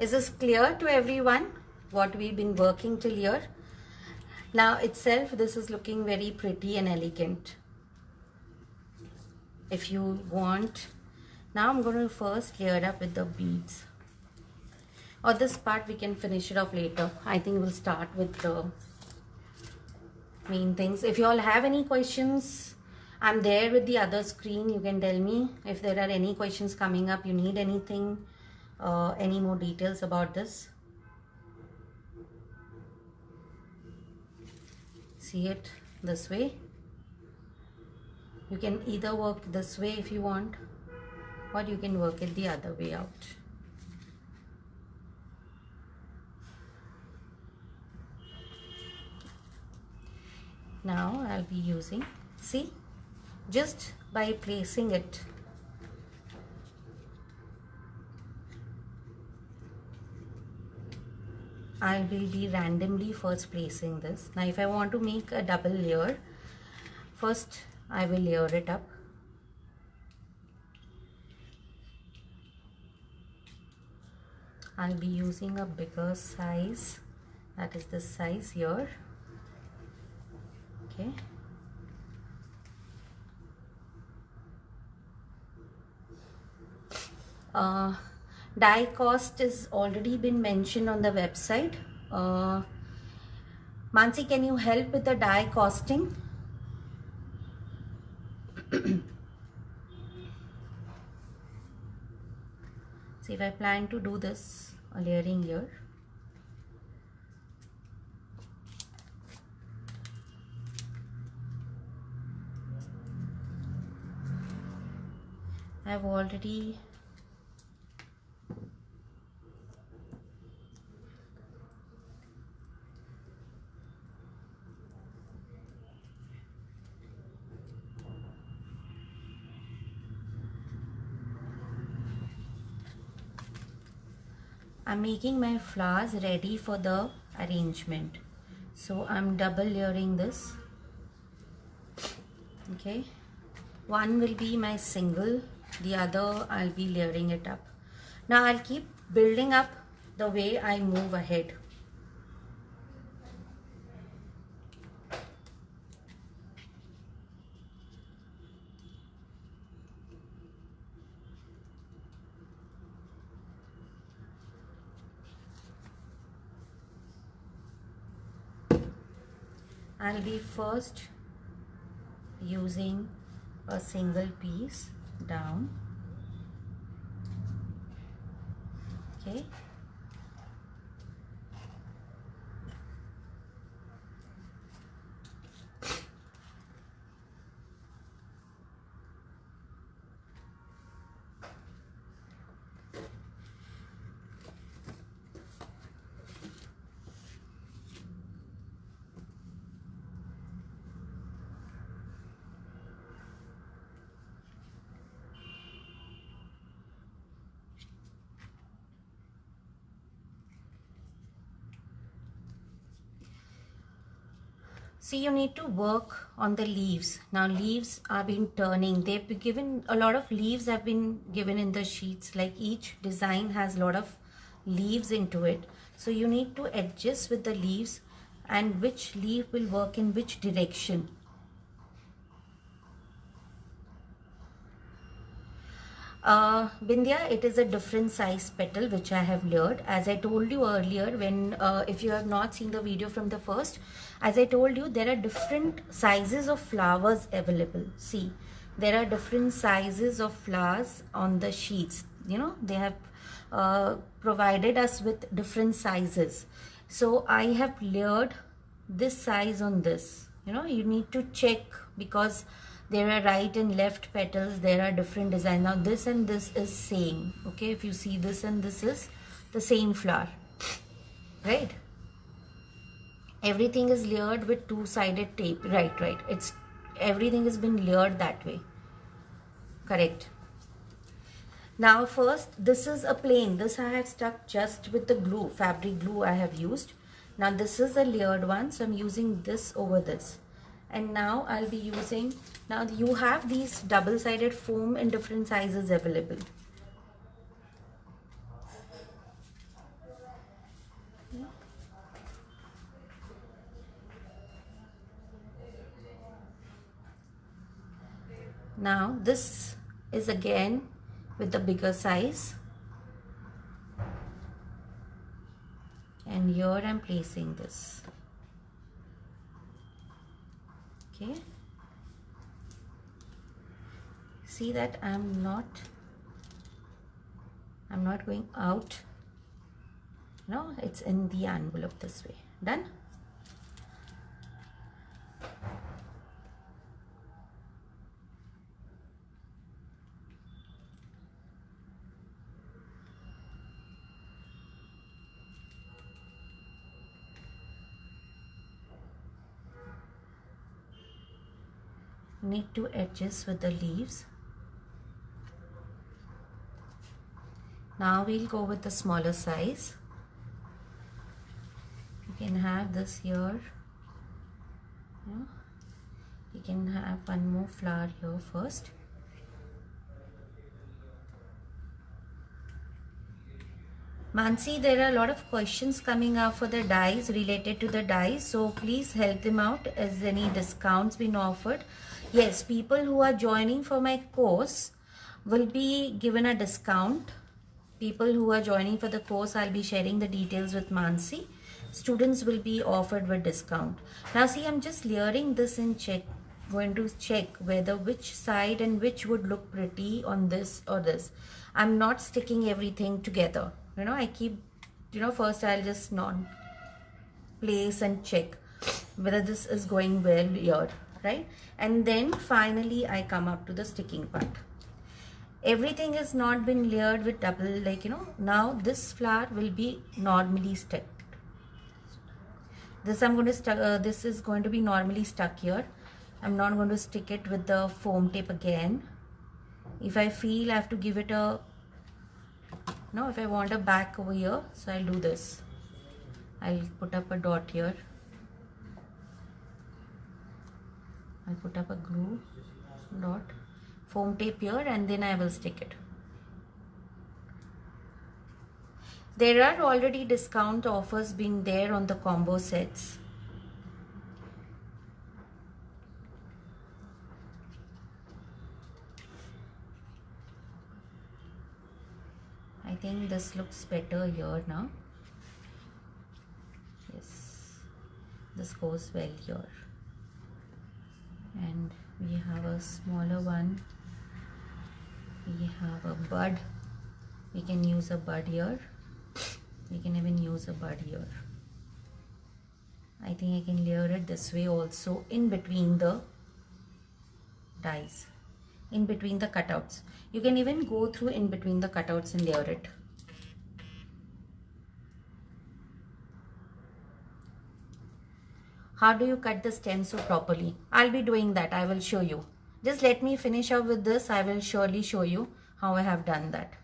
Is this clear to everyone what we've been working till here? Now itself this is looking very pretty and elegant. If you want, now I'm going to first layer it up with the beads. Or this part we can finish it off later. I think we'll start with the main things. If you all have any questions, I'm there with the other screen. You can tell me if there are any questions coming up, you need anything, any more details about this. See it this way. You can either work this way if you want, or you can work it the other way out. Now I'll be using, see, just by placing it, I will be randomly first placing this. Now if I want to make a double layer, first I will layer it up. I'll be using a bigger size, that is this size here. Okay. Die cost is already been mentioned on the website. Mansi, can you help with the die costing? See, if I plan to do this layering here, I've already I'm making my flowers ready for the arrangement. So I'm double layering this. Okay. One will be my single, the other I'll be layering it up. Now I'll keep building up the way I move ahead. I'll be first using a single piece down. Okay. See, you need to work on the leaves. Now leaves are been turning. They've been given, a lot of leaves have been given in the sheets. Like each design has a lot of leaves into it. So you need to adjust with the leaves and which leaf will work in which direction. Bindya, it is a different size petal which I have layered. As I told you earlier, when if you have not seen the video from the first, as I told you, there are different sizes of flowers available. See, there are different sizes of flowers on the sheets. You know, they have provided us with different sizes. So I have layered this size on this. You know, you need to check because there are right and left petals, there are different designs. Now this and this is same. Okay, if you see this and this is the same flower, right? Everything is layered with two-sided tape. Right, it's everything has been layered that way, correct? Now first, this is a plain, this I have stuck just with the glue, fabric glue I have used. Now this is a layered one, so I'm using this over this. And now I'll be using, now you have these double-sided foam in different sizes available. Now this is again with the bigger size. And here I'm placing this. Okay, see that I'm not going out. No, it's in the envelope this way. Done. Need to adjust with the leaves. Now we'll go with the smaller size. You can have this here. You can have one more flower here first. Mansi, there are a lot of questions coming up for the dies, related to the dies, so please help them out. Is any discounts been offered? Yes, people who are joining for my course will be given a discount. People who are joining for the course, I'll be sharing the details with Mansi. Students will be offered with discount. Now see, I'm just layering this and going to check whether which side and which would look pretty on this or this. I'm not sticking everything together. You know, I keep, you know, first I'll just place and check whether this is going well here, right? And then finally I come up to the sticking part. Everything has not been layered with double, like, you know, now this flower will be normally stuck. This I'm going to stuck, this is going to be normally stuck here. I'm not going to stick it with the foam tape again. If I feel I have to give it a, no, if I want a back over here, so I'll do this. I'll put up a dot here. I'll put up a glue dot, foam tape here, and then I will stick it. There are already discount offers being there on the combo sets. I think this looks better here now. Yes, this goes well here. And we have a smaller one. We have a bud. We can use a bud here. We can even use a bud here. I think I can layer it this way also, in between the dies, in between the cutouts. You can even go through in between the cutouts and layer it. How do you cut the stem so properly? I'll be doing that. I will show you. Just let me finish up with this. I will surely show you how I have done that.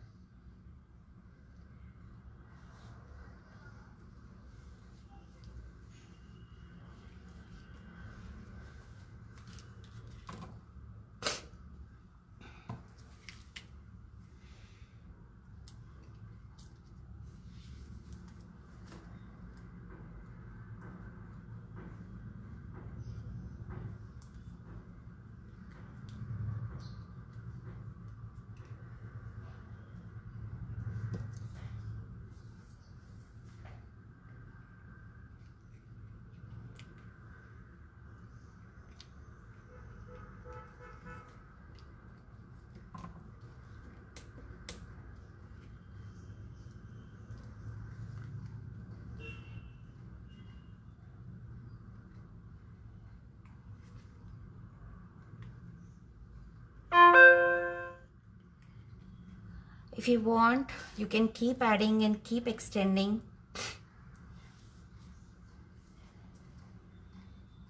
If you want, you can keep adding and keep extending.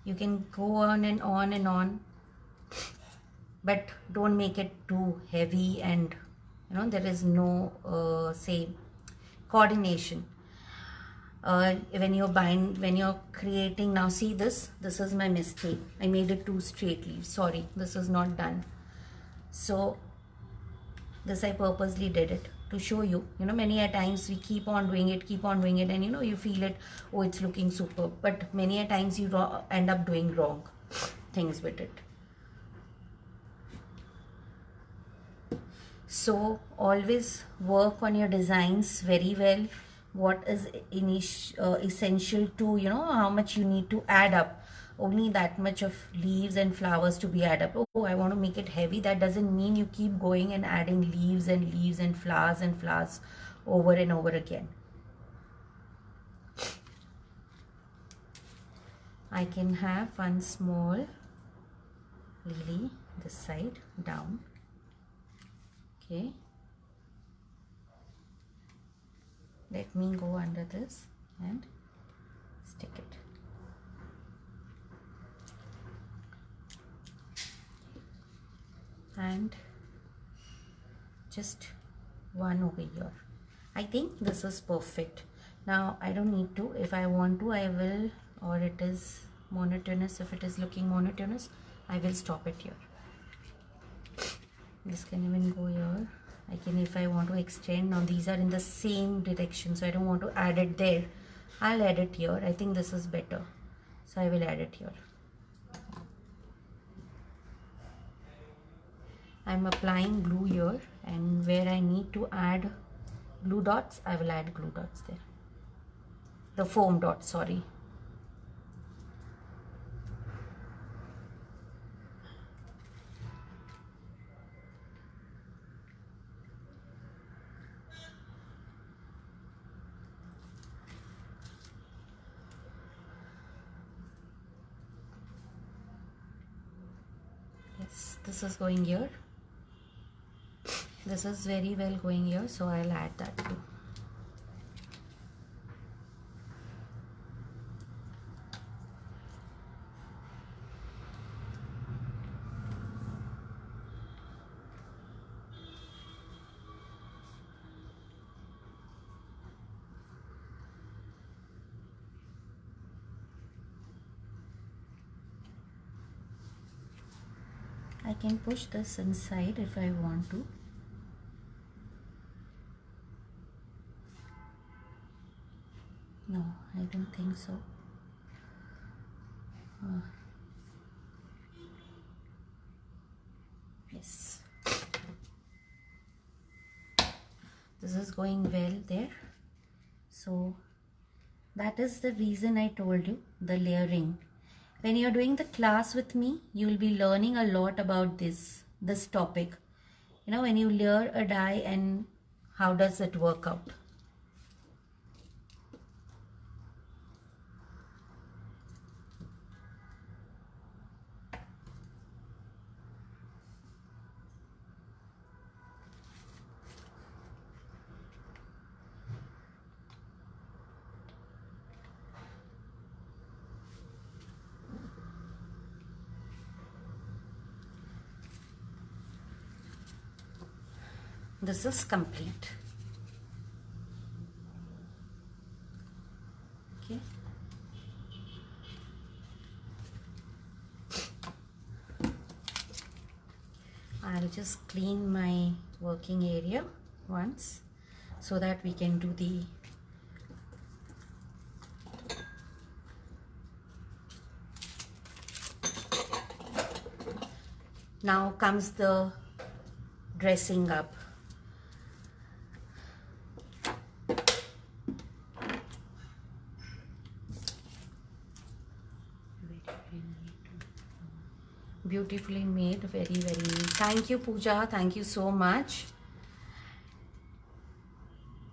You can go on and on and on, but don't make it too heavy, and there is no say coordination when you're creating. Now see, this is my mistake. I made it too straight leaves. Sorry, this is not done. So this I purposely did it to show you. Many a times we keep on doing it, and you feel it, oh, it's looking super, but many a times you end up doing wrong things with it. So always work on your designs very well. What is essential to, how much you need to add up. Only that much of leaves and flowers to be added up. Oh, I want to make it heavy. That doesn't mean you keep going and adding leaves and flowers over and over again. I can have one small lily this side down. Okay. Let me go under this and stick it. And just one over here. I think this is perfect. Now I don't need to. If I want to, I will, or it is monotonous. If it is looking monotonous, I will stop it here. This can even go here. I can, if I want to extend. Now these are in the same direction, so I don't want to add it there. I'll add it here. I think this is better, so I will add it here. I'm applying glue here, and where I need to add glue dots, I will add glue dots there. The foam dots, sorry. Yes, this is going here. This is very well going here, so I'll add that too. I can push this inside if I want to. No, I don't think so. Yes. This is going well there. So that is the reason I told you, the layering. When you're doing the class with me, you will be learning a lot about this topic. When you layer a die and how does it work out. This is complete. Okay. I'll just clean my working area once so that we can do the now comes the dressing up. Beautifully made, very neat. Thank you, Pooja. Thank you so much.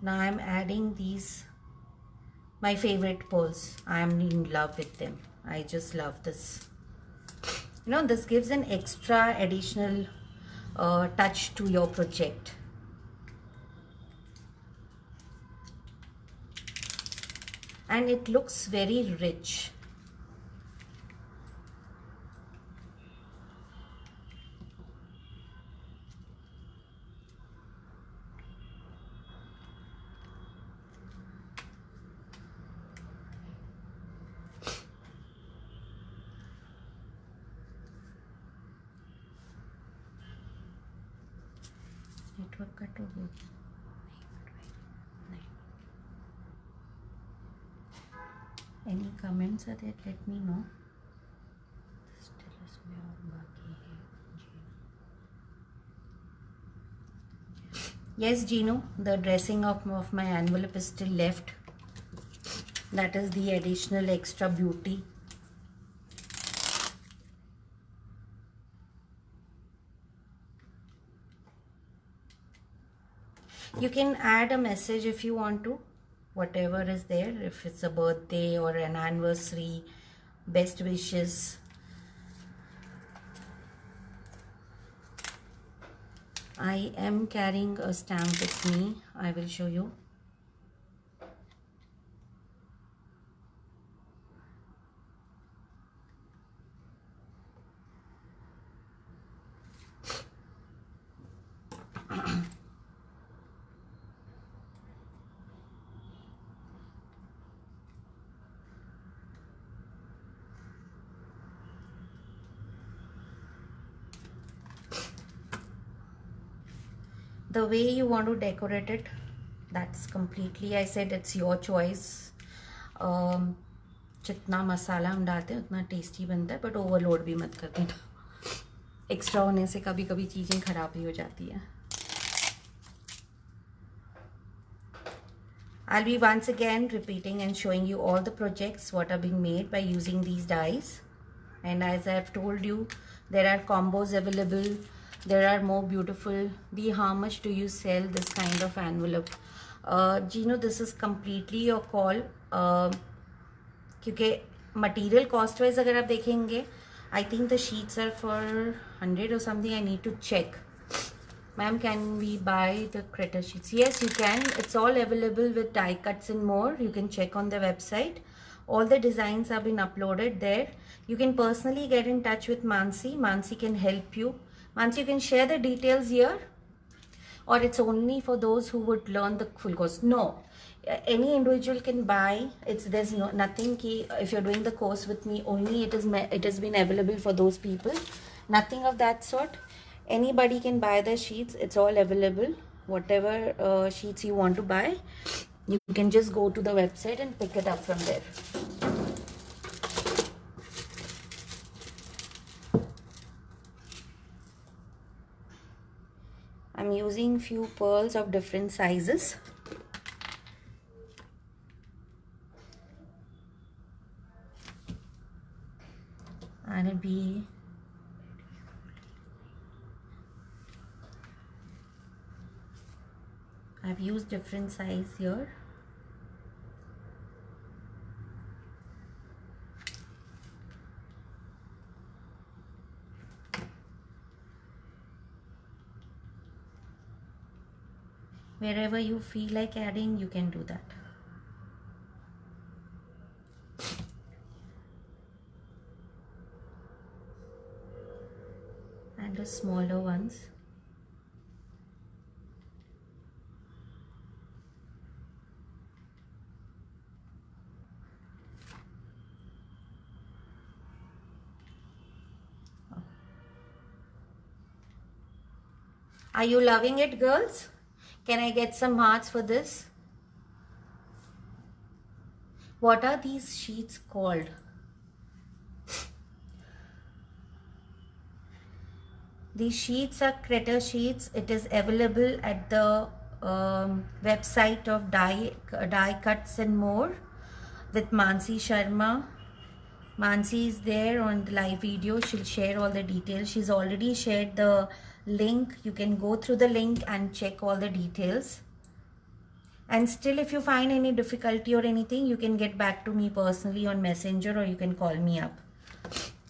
Now I'm adding these, my favorite pearls. I'm in love with them. I just love this. This gives an extra additional touch to your project. and it looks very rich. Network cut हो गया. Any comments are there? Let me know. Still इसमें और बाकी है. Yes, Gino, the dressing of my envelope is still left. That is the additional extra beauty. You can add a message if you want to, whatever is there, if it's a birthday or an anniversary, best wishes. I am carrying a stamp with me. I will show you. The way you want to decorate it, that's completely, I said, it's your choice. जितना मसाला हम डालते हैं उतना tasty बनता है, but overload भी मत कर देना. एक्स्ट्रा होने से कभी कभी चीज़ें ख़राब भी हो जाती हैं. I'll be once again repeating and showing you all the projects what are being made by using these dies. And as I've told you, there are combos available. There are more beautiful. Dee, how much do you sell this kind of envelope? Gino, this is completely your call. क्योंकि material cost wise अगर आप देखेंगे, I think the sheets are for 100 or something. I need to check. Ma'am, can we buy the critter sheets? Yes, you can. It's all available with die cuts and more. You can check on the website. All the designs have been uploaded there. You can personally get in touch with Mansi. Mansi can help you. Mansi, you can share the details here, or it's only for those who would learn the full course? No, any individual can buy. There's nothing key. If you're doing the course with me, only it has been available for those people. Nothing of that sort. Anybody can buy the sheets. It's all available. Whatever sheets you want to buy, you can just go to the website and pick it up from there. I'm using few pearls of different sizes. And it'll be I've used different size here. Wherever you feel like adding, you can do that. And the smaller ones. Are you loving it, girls? Can I get some hearts for this? What are these sheets called? These sheets are critter sheets. It is available at the website of die cuts and more with Mansi Sharma. Mansi is there on the live video. She'll share all the details. She's already shared the link. You can go through the link and check all the details. And still, if you find any difficulty or anything, you can get back to me personally on Messenger, or you can call me up.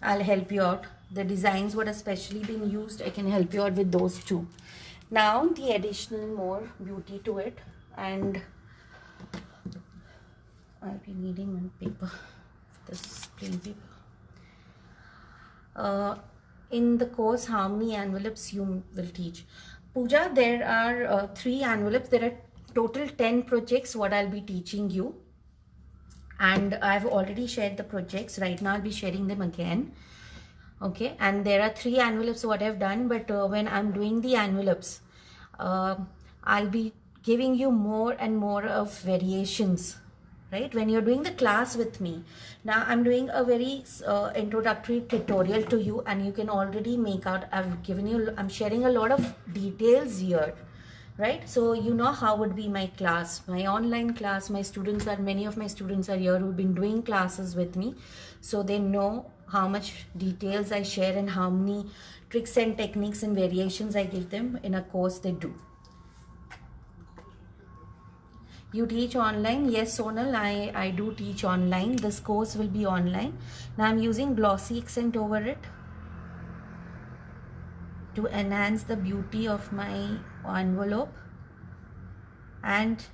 I'll help you out. The designs what especially been used, I can help you out with those too. Now the additional more beauty to it, and I'll be needing one paper, this plain paper. In the course, how many envelopes you will teach? Pooja, there are 3 envelopes. There are total 10 projects what I'll be teaching you. And I've already shared the projects. Right now I'll be sharing them again. Okay, and there are 3 envelopes what I've done, but when I'm doing the envelopes, I'll be giving you more and more of variations, right? When you're doing the class with me, now I'm doing a very introductory tutorial to you, and you can already make out, I'm sharing a lot of details here, right? So you know how would be my class, my online class. Many of my students are here who've been doing classes with me, so they know how much details I share and how many tricks and techniques and variations I give them in a course they do. You teach online? Yes, Sonal, I do teach online. This course will be online. Now I'm using glossy accent over it to enhance the beauty of my envelope and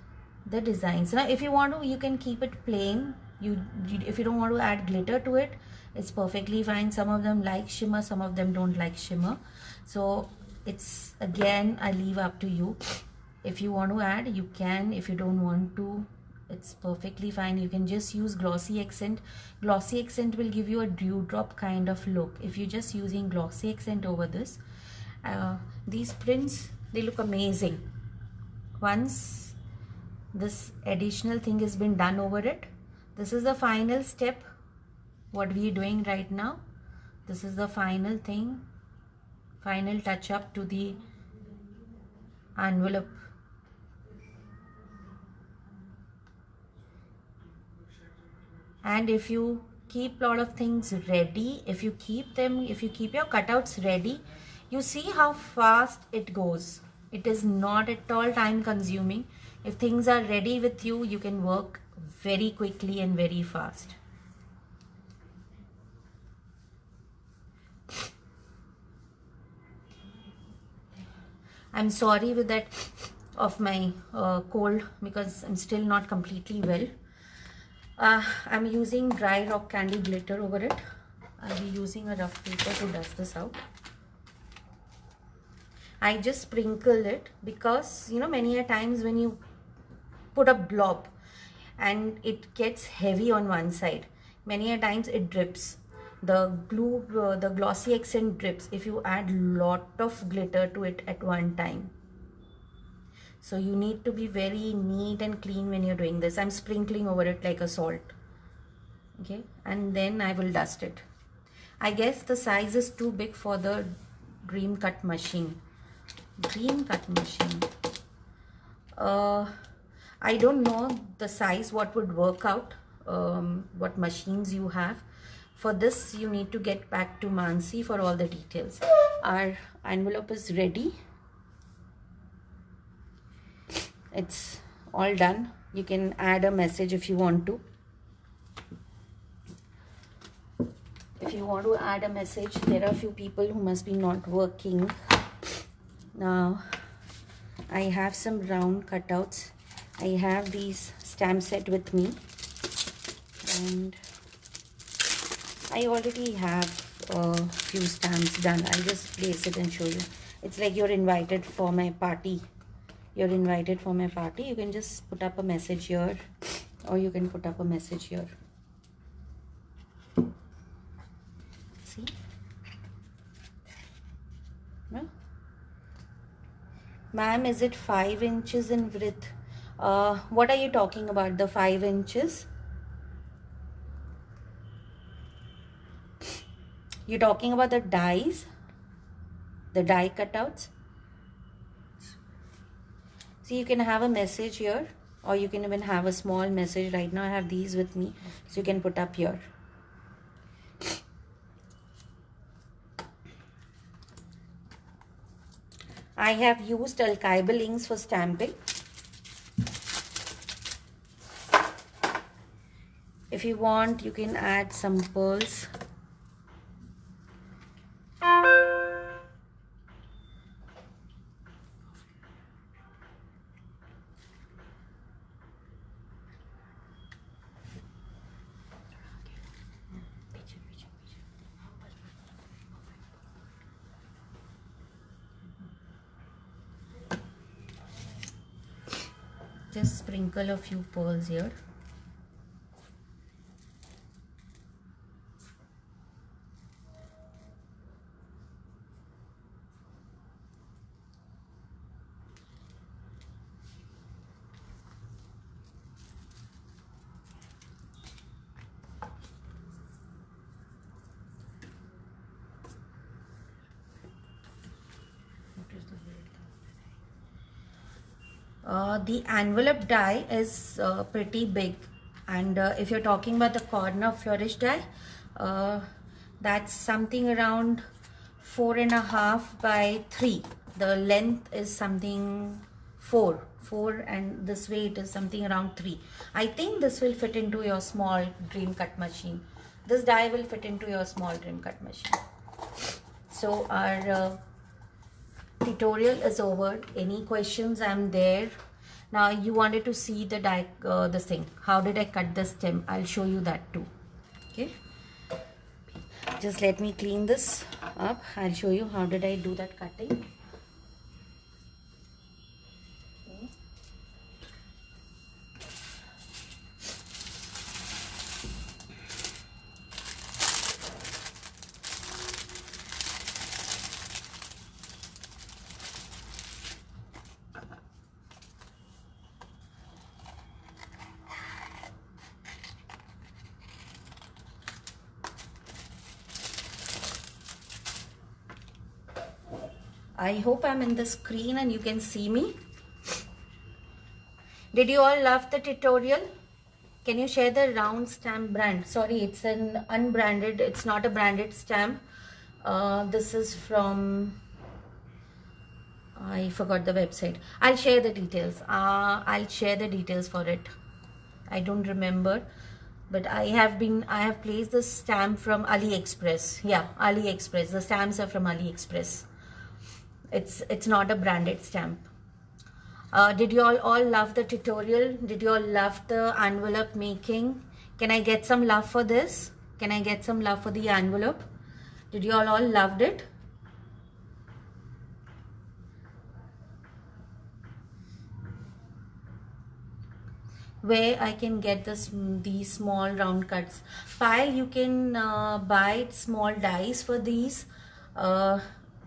the designs. Now if you want to, you can keep it plain. If you don't want to add glitter to it, it's perfectly fine. Some of them like shimmer, some of them don't like shimmer, so it's, again, I leave up to you. If you want to add, you can. If you don't want to, it's perfectly fine. You can just use glossy accent. Glossy accent will give you a dewdrop kind of look. If you're just using glossy accent over this, these prints, they look amazing. Once this additional thing has been done over it, this is the final step what we are doing right now. This is the final thing, final touch up to the envelope. And if you keep a lot of things ready, if you keep your cutouts ready, you see how fast it goes. It is not at all time consuming. If things are ready with you, you can work very quickly and very fast. I'm sorry with that of my cold, because I'm still not completely well. I'm using dry rock candy glitter over it. I'll be using a rough paper to dust this out. I just sprinkle it because, you know, many a times when you put a blob and it gets heavy on one side, many a times it drips. The glue, the glossy accent drips if you add lot of glitter to it at one time. So you need to be very neat and clean when you're doing this. I'm sprinkling over it like a salt. Okay, and then I will dust it. I guess the size is too big for the dream cut machine. Dream cut machine. I don't know the size, what would work out, what machines you have. For this, you need to get back to Mansi for all the details. Our envelope is ready. It's all done. You can add a message if you want to. If you want to add a message, there are a few people who must be not working. Now, I have some round cutouts. I have these stamp set with me. And I already have a few stamps done. I'll just place it and show you. It's like you're invited for my party. You're invited for my party. You can just put up a message here, or you can put up a message here. See? No? Ma'am, is it 5 inches in width? What are you talking about? The 5 inches? You're talking about the dies? The die cutouts? See, you can have a message here, or you can even have a small message. Right now I have these with me, so you can put up here. I have used alkyl inks for stamping. If you want, you can add some pearls. just sprinkle a few pearls here. The envelope die is pretty big, and if you're talking about the corner flourish die, that's something around 4.5 by 3. The length is something 4, and this way it is something around 3. I think this will fit into your small dream cut machine. This die will fit into your small dream cut machine. So our tutorial is over. Any questions? I'm there. Now you wanted to see the die, this thing. How did I cut the stem? I'll show you that too. Okay. Just let me clean this up. I'll show you how did I do that cutting. I hope I'm in the screen and you can see me. Did you all love the tutorial? Can you share the round stamp brand? Sorry, it's an unbranded, it's not a branded stamp. This is from, I forgot the website. I'll share the details. I'll share the details for it. I don't remember. But I have placed this stamp from AliExpress. Yeah, AliExpress. The stamps are from AliExpress. It's not a branded stamp. Did you all love the tutorial? Did you all love the envelope making? Can I get some love for this? Can I get some love for the envelope? Did you all loved it? Where I can get these small round cuts. Pile, you can buy small dies for these.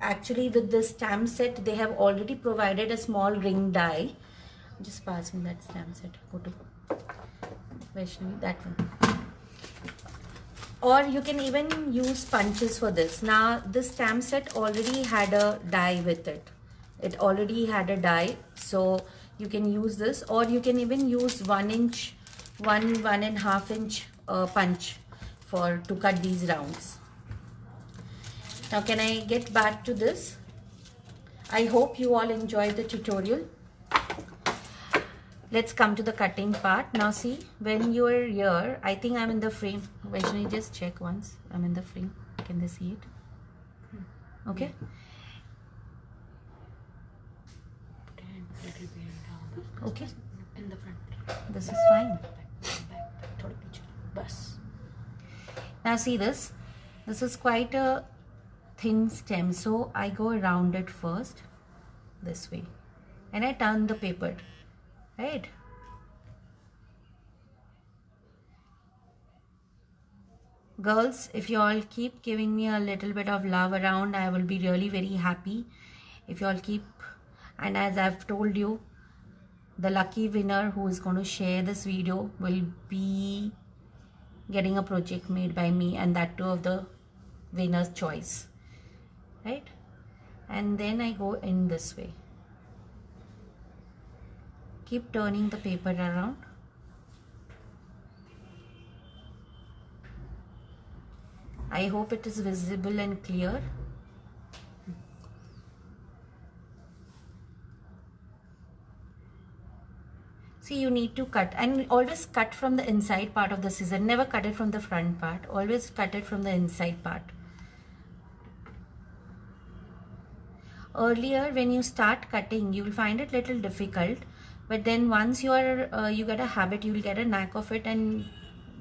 Actually, with this stamp set, they have already provided a small ring die. Just pass me that stamp set. Go to Vaishnavi, that one. Or you can even use punches for this. Now, this stamp set already had a die with it. It already had a die, so you can use this, or you can even use 1 inch, 1.5 inch punch to cut these rounds. Now can I get back to this? I hope you all enjoyed the tutorial. Let's come to the cutting part. Now see, when you are here, I think I'm in the frame. Vaishnavi, just check once. I'm in the frame. Can they see it? Okay. Okay. In the front. This is fine. Now see this. This is quite a thin stem, so I go around it first this way and I turn the paper, right? Girls, if you all keep giving me a little bit of love around, I will be really very happy. If you all keep, and as I've told you, the lucky winner who is going to share this video will be getting a project made by me, and that too of the winner's choice. Right? And then I go in this way. Keep turning the paper around. I hope it is visible and clear. See, you need to cut, and always cut from the inside part of the scissor. Never cut it from the front part. Always cut it from the inside part. Earlier, when you start cutting, you will find it little difficult, but then once you get a habit, you will get a knack of it, and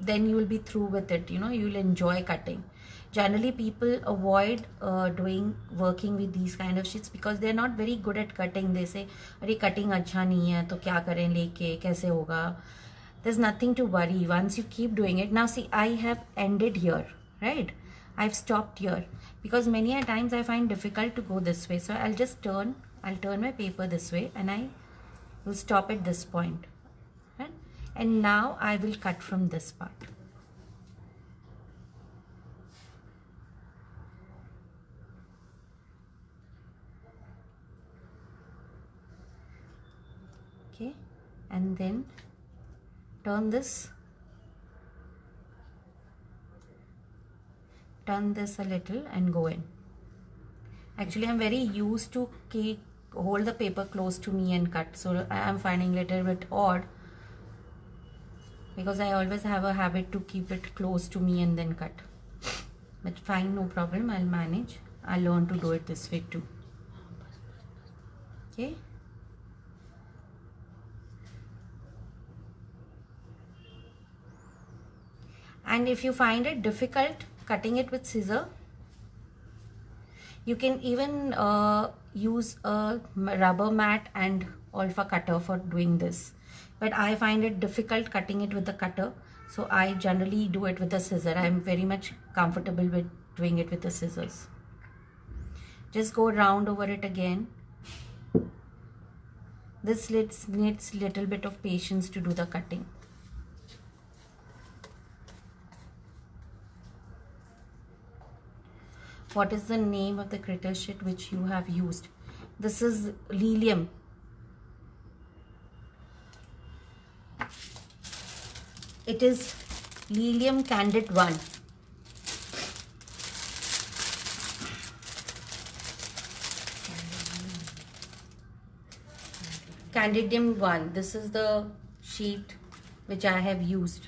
then you will be through with it, you know, you will enjoy cutting. Generally people avoid working with these kind of sheets because they're not very good at cutting. They say, "Arey, cutting acha nahi hai, to kya kare leke, kaise hoga?" There's nothing to worry once you keep doing it. Now see, I have ended here, right? I've stopped here because many a times I find difficult to go this way. So I'll turn my paper this way and I will stop at this point, right? And now I will cut from this part. Okay, and then turn this a little and go in. Actually, I'm very used to hold the paper close to me and cut, so I am finding it a little bit odd because I always have a habit to keep it close to me and then cut. But fine, no problem, I'll manage. I'll learn to do it this way too. Okay. And if you find it difficult cutting it with scissor, you can even use a rubber mat and alpha cutter for doing this. But I find it difficult cutting it with the cutter, so I generally do it with the scissor. I'm very much comfortable with doing it with the scissors. Just go round over it again. This needs little bit of patience to do the cutting. What is the name of the critter sheet which you have used? This is Lilium. It is Lilium Candid 1. Candidium 1. This is the sheet which I have used.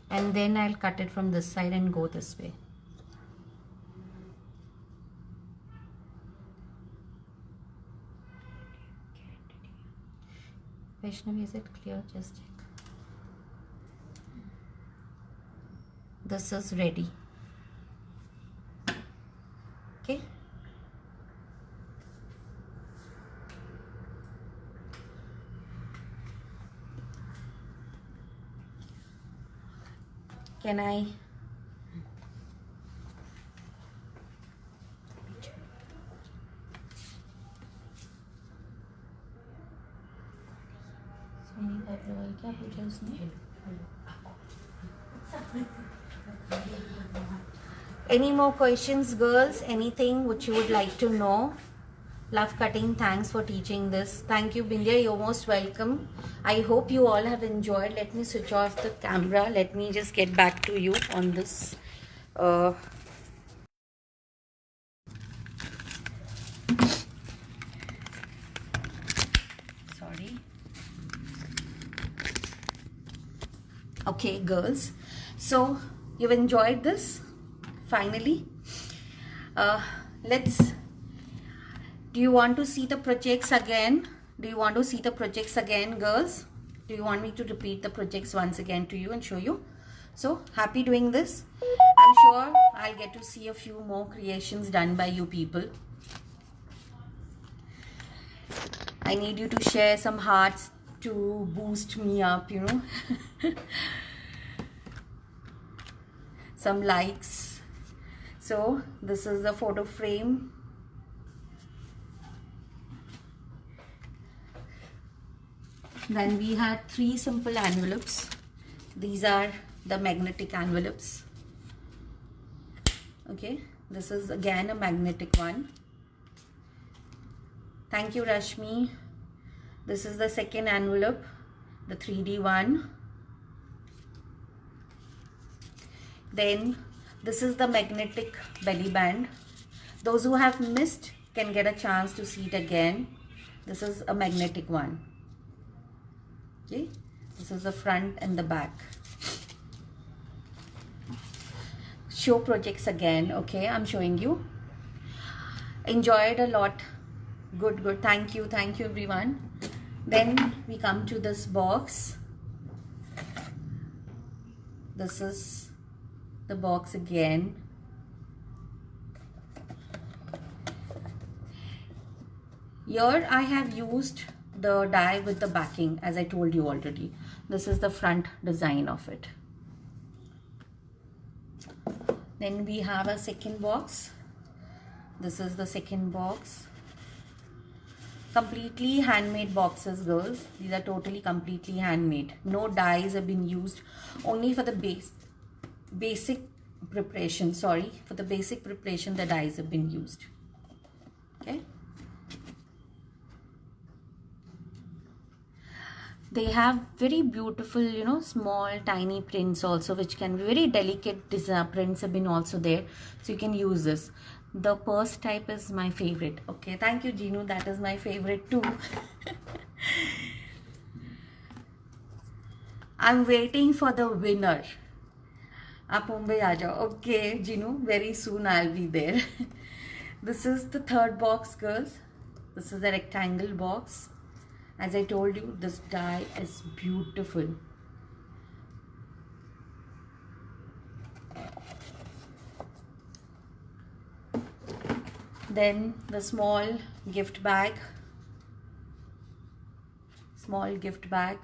And then I'll cut it from this side and go this way. Vaishnavi, is it clear? Just check. This is ready. Okay. Can I? क्या पूछा उसने? Any more questions, girls? Anything which you would like to know? Love cutting. Thanks for teaching this. Thank you, Bindya. You're most welcome. I hope you all have enjoyed. Let me switch off the camera. Let me just get back to you on this. Sorry. Okay, girls. So you've enjoyed this. Finally, do you want to see the projects again? Do you want to see the projects again, girls? Do you want me to repeat the projects once again to you and show you? So happy doing this. I'm sure I'll get to see a few more creations done by you people. I need you to share some hearts to boost me up, you know. Some likes. So this is the photo frame. Then we had 3 simple envelopes. These are the magnetic envelopes. Okay, this is again a magnetic one. Thank you, Rashmi. This is the second envelope, the 3D one. Then this is the magnetic belly band. Those who have missed can get a chance to see it again. This is a magnetic one. Okay, this is the front and the back. Show projects again. Okay, I'm showing you. Enjoyed a lot Good, good. Thank you everyone. Then we come to this box. This is the box again. Here I have used the die with the backing, as I told you already. This is the front design of it. Then we have a second box. This is the second box. Completely handmade boxes, girls. These are totally completely handmade. No dyes have been used, only for the basic preparation. Sorry, for the basic preparation the dyes have been used. Okay. They have very beautiful, you know, small tiny prints also, which can be very delicate. Design prints have been also there, so you can use this. The purse type is my favorite. Okay, thank you, Jinu. That is my favorite too. I'm waiting for the winner. Aap Mumbai aa jao. Okay, Jinu, very soon I'll be there. This is the third box, girls. This is the rectangle box. As I told you, this die is beautiful. Then the small gift bag. Small gift bag.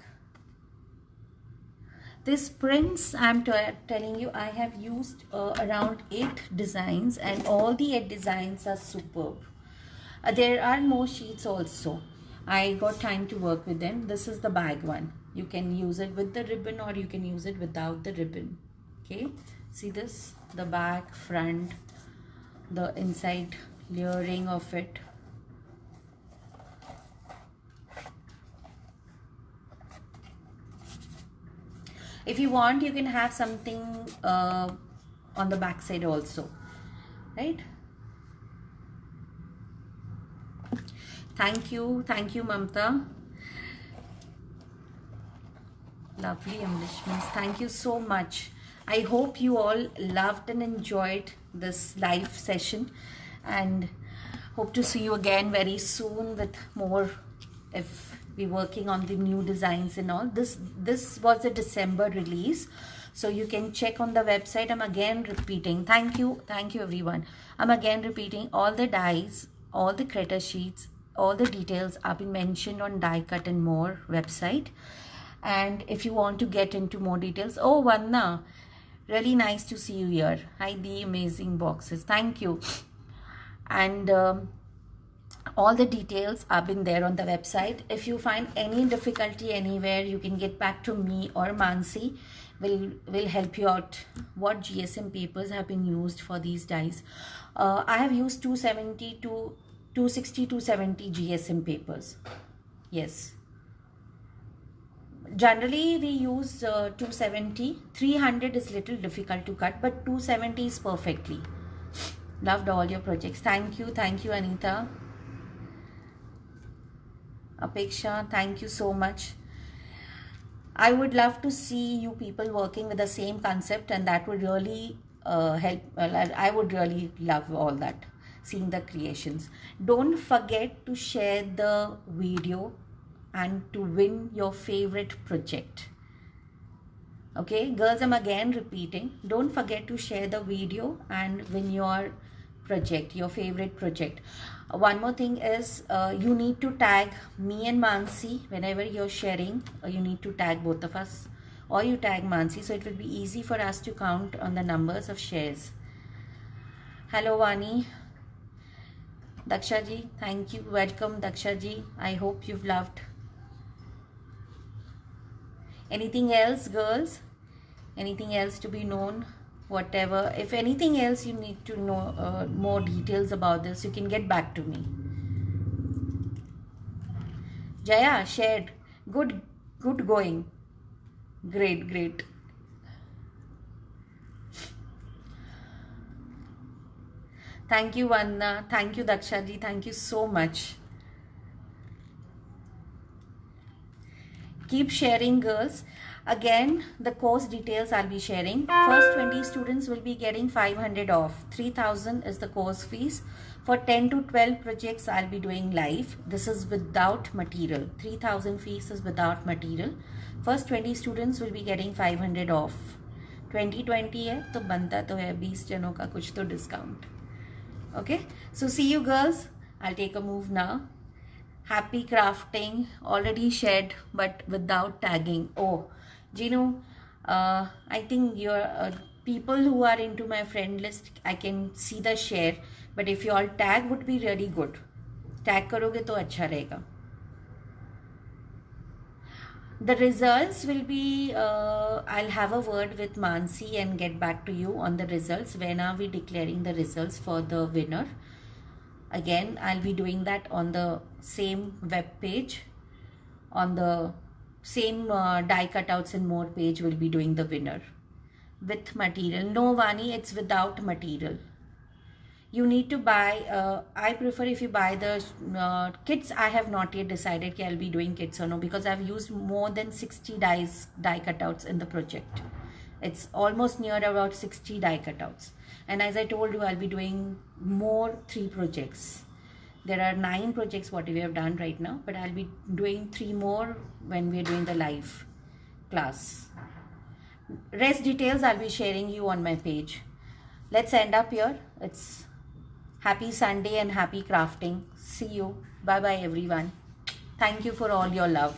This prints, I'm telling you, I have used around 8 designs, and all the 8 designs are superb. There are more sheets also. I got time to work with them. This is the bag one. You can use it with the ribbon or you can use it without the ribbon. Okay, see this? The back, front, the inside layering of it. If you want, you can have something on the back side also, right? Thank you, Mamta. Lovely embellishments. Thank you so much. I hope you all loved and enjoyed this live session, and hope to see you again very soon with more, if we're working on the new designs and all. This was a December release, so you can check on the website. I'm again repeating. Thank you everyone. I'm again repeating, all the dies, all the creator sheets, all the details are being mentioned on Die Cut and More website. And if you want to get into more details, oh Vanna, really nice to see you here. Hi, the amazing boxes, thank you. And all the details have been there on the website. If you find any difficulty anywhere, you can get back to me or Mansi. Will help you out. What GSM papers have been used for these dies? I have used 260, 270 GSM papers. Yes. Generally, we use 270. 300 is little difficult to cut, but 270 is perfectly. Loved all your projects. Thank you, Anita. Apeksha, thank you so much. I would love to see you people working with the same concept, and that would really help. I would really love all that, seeing the creations. Don't forget to share the video and to win your favorite project. Okay, girls, I'm again repeating. Don't forget to share the video and win your project, your favorite project. One more thing is, you need to tag me and Mansi whenever you're sharing. You need to tag both of us, or you tag Mansi, so it will be easy for us to count on the numbers of shares. Hello Vani. Daksha ji, thank you. Welcome Daksha ji. I hope you've loved. Anything else, girls? Anything else to be known? Whatever, if anything else you need to know more details about this, you can get back to me. Jaya shared. Good going. Great. Thank you, Vanna. Thank you, Daksha ji. Thank you so much. Keep sharing, girls. Again, the course details I'll be sharing. First 20 students will be getting 500 off. 3000 is the course fees. For 10 to 12 projects, I'll be doing live. This is without material. 3,000 fees is without material. First 20 students will be getting 500 off. 2020 है तो बनता तो है 20 जनों का कुछ तो discount. Okay, so see you girls. I'll take a move now. Happy crafting, already shared but without tagging. Oh, Jinu, I think your people who are into my friend list, I can see the share, but if you all tag would be really good. Tag करोगे तो अच्छा रहेगा. The results will be, I'll have a word with Mansi and get back to you on the results. When are we declaring the results for the winner? Again, I'll be doing that on the same web page. On the same die cutouts and more page, we'll be doing the winner. With material. No, Vani, it's without material. You need to buy, I prefer if you buy the kits. I have not yet decided if I'll be doing kits or no, because I've used more than 60 die cutouts in the project. It's almost near about 60 die cutouts. And as I told you, I'll be doing more 3 projects. There are 9 projects what we have done right now, but I'll be doing 3 more when we're doing the live class. Rest details I'll be sharing you on my page. Let's end up here. It's happy Sunday and happy crafting. See you. Bye bye everyone. Thank you for all your love.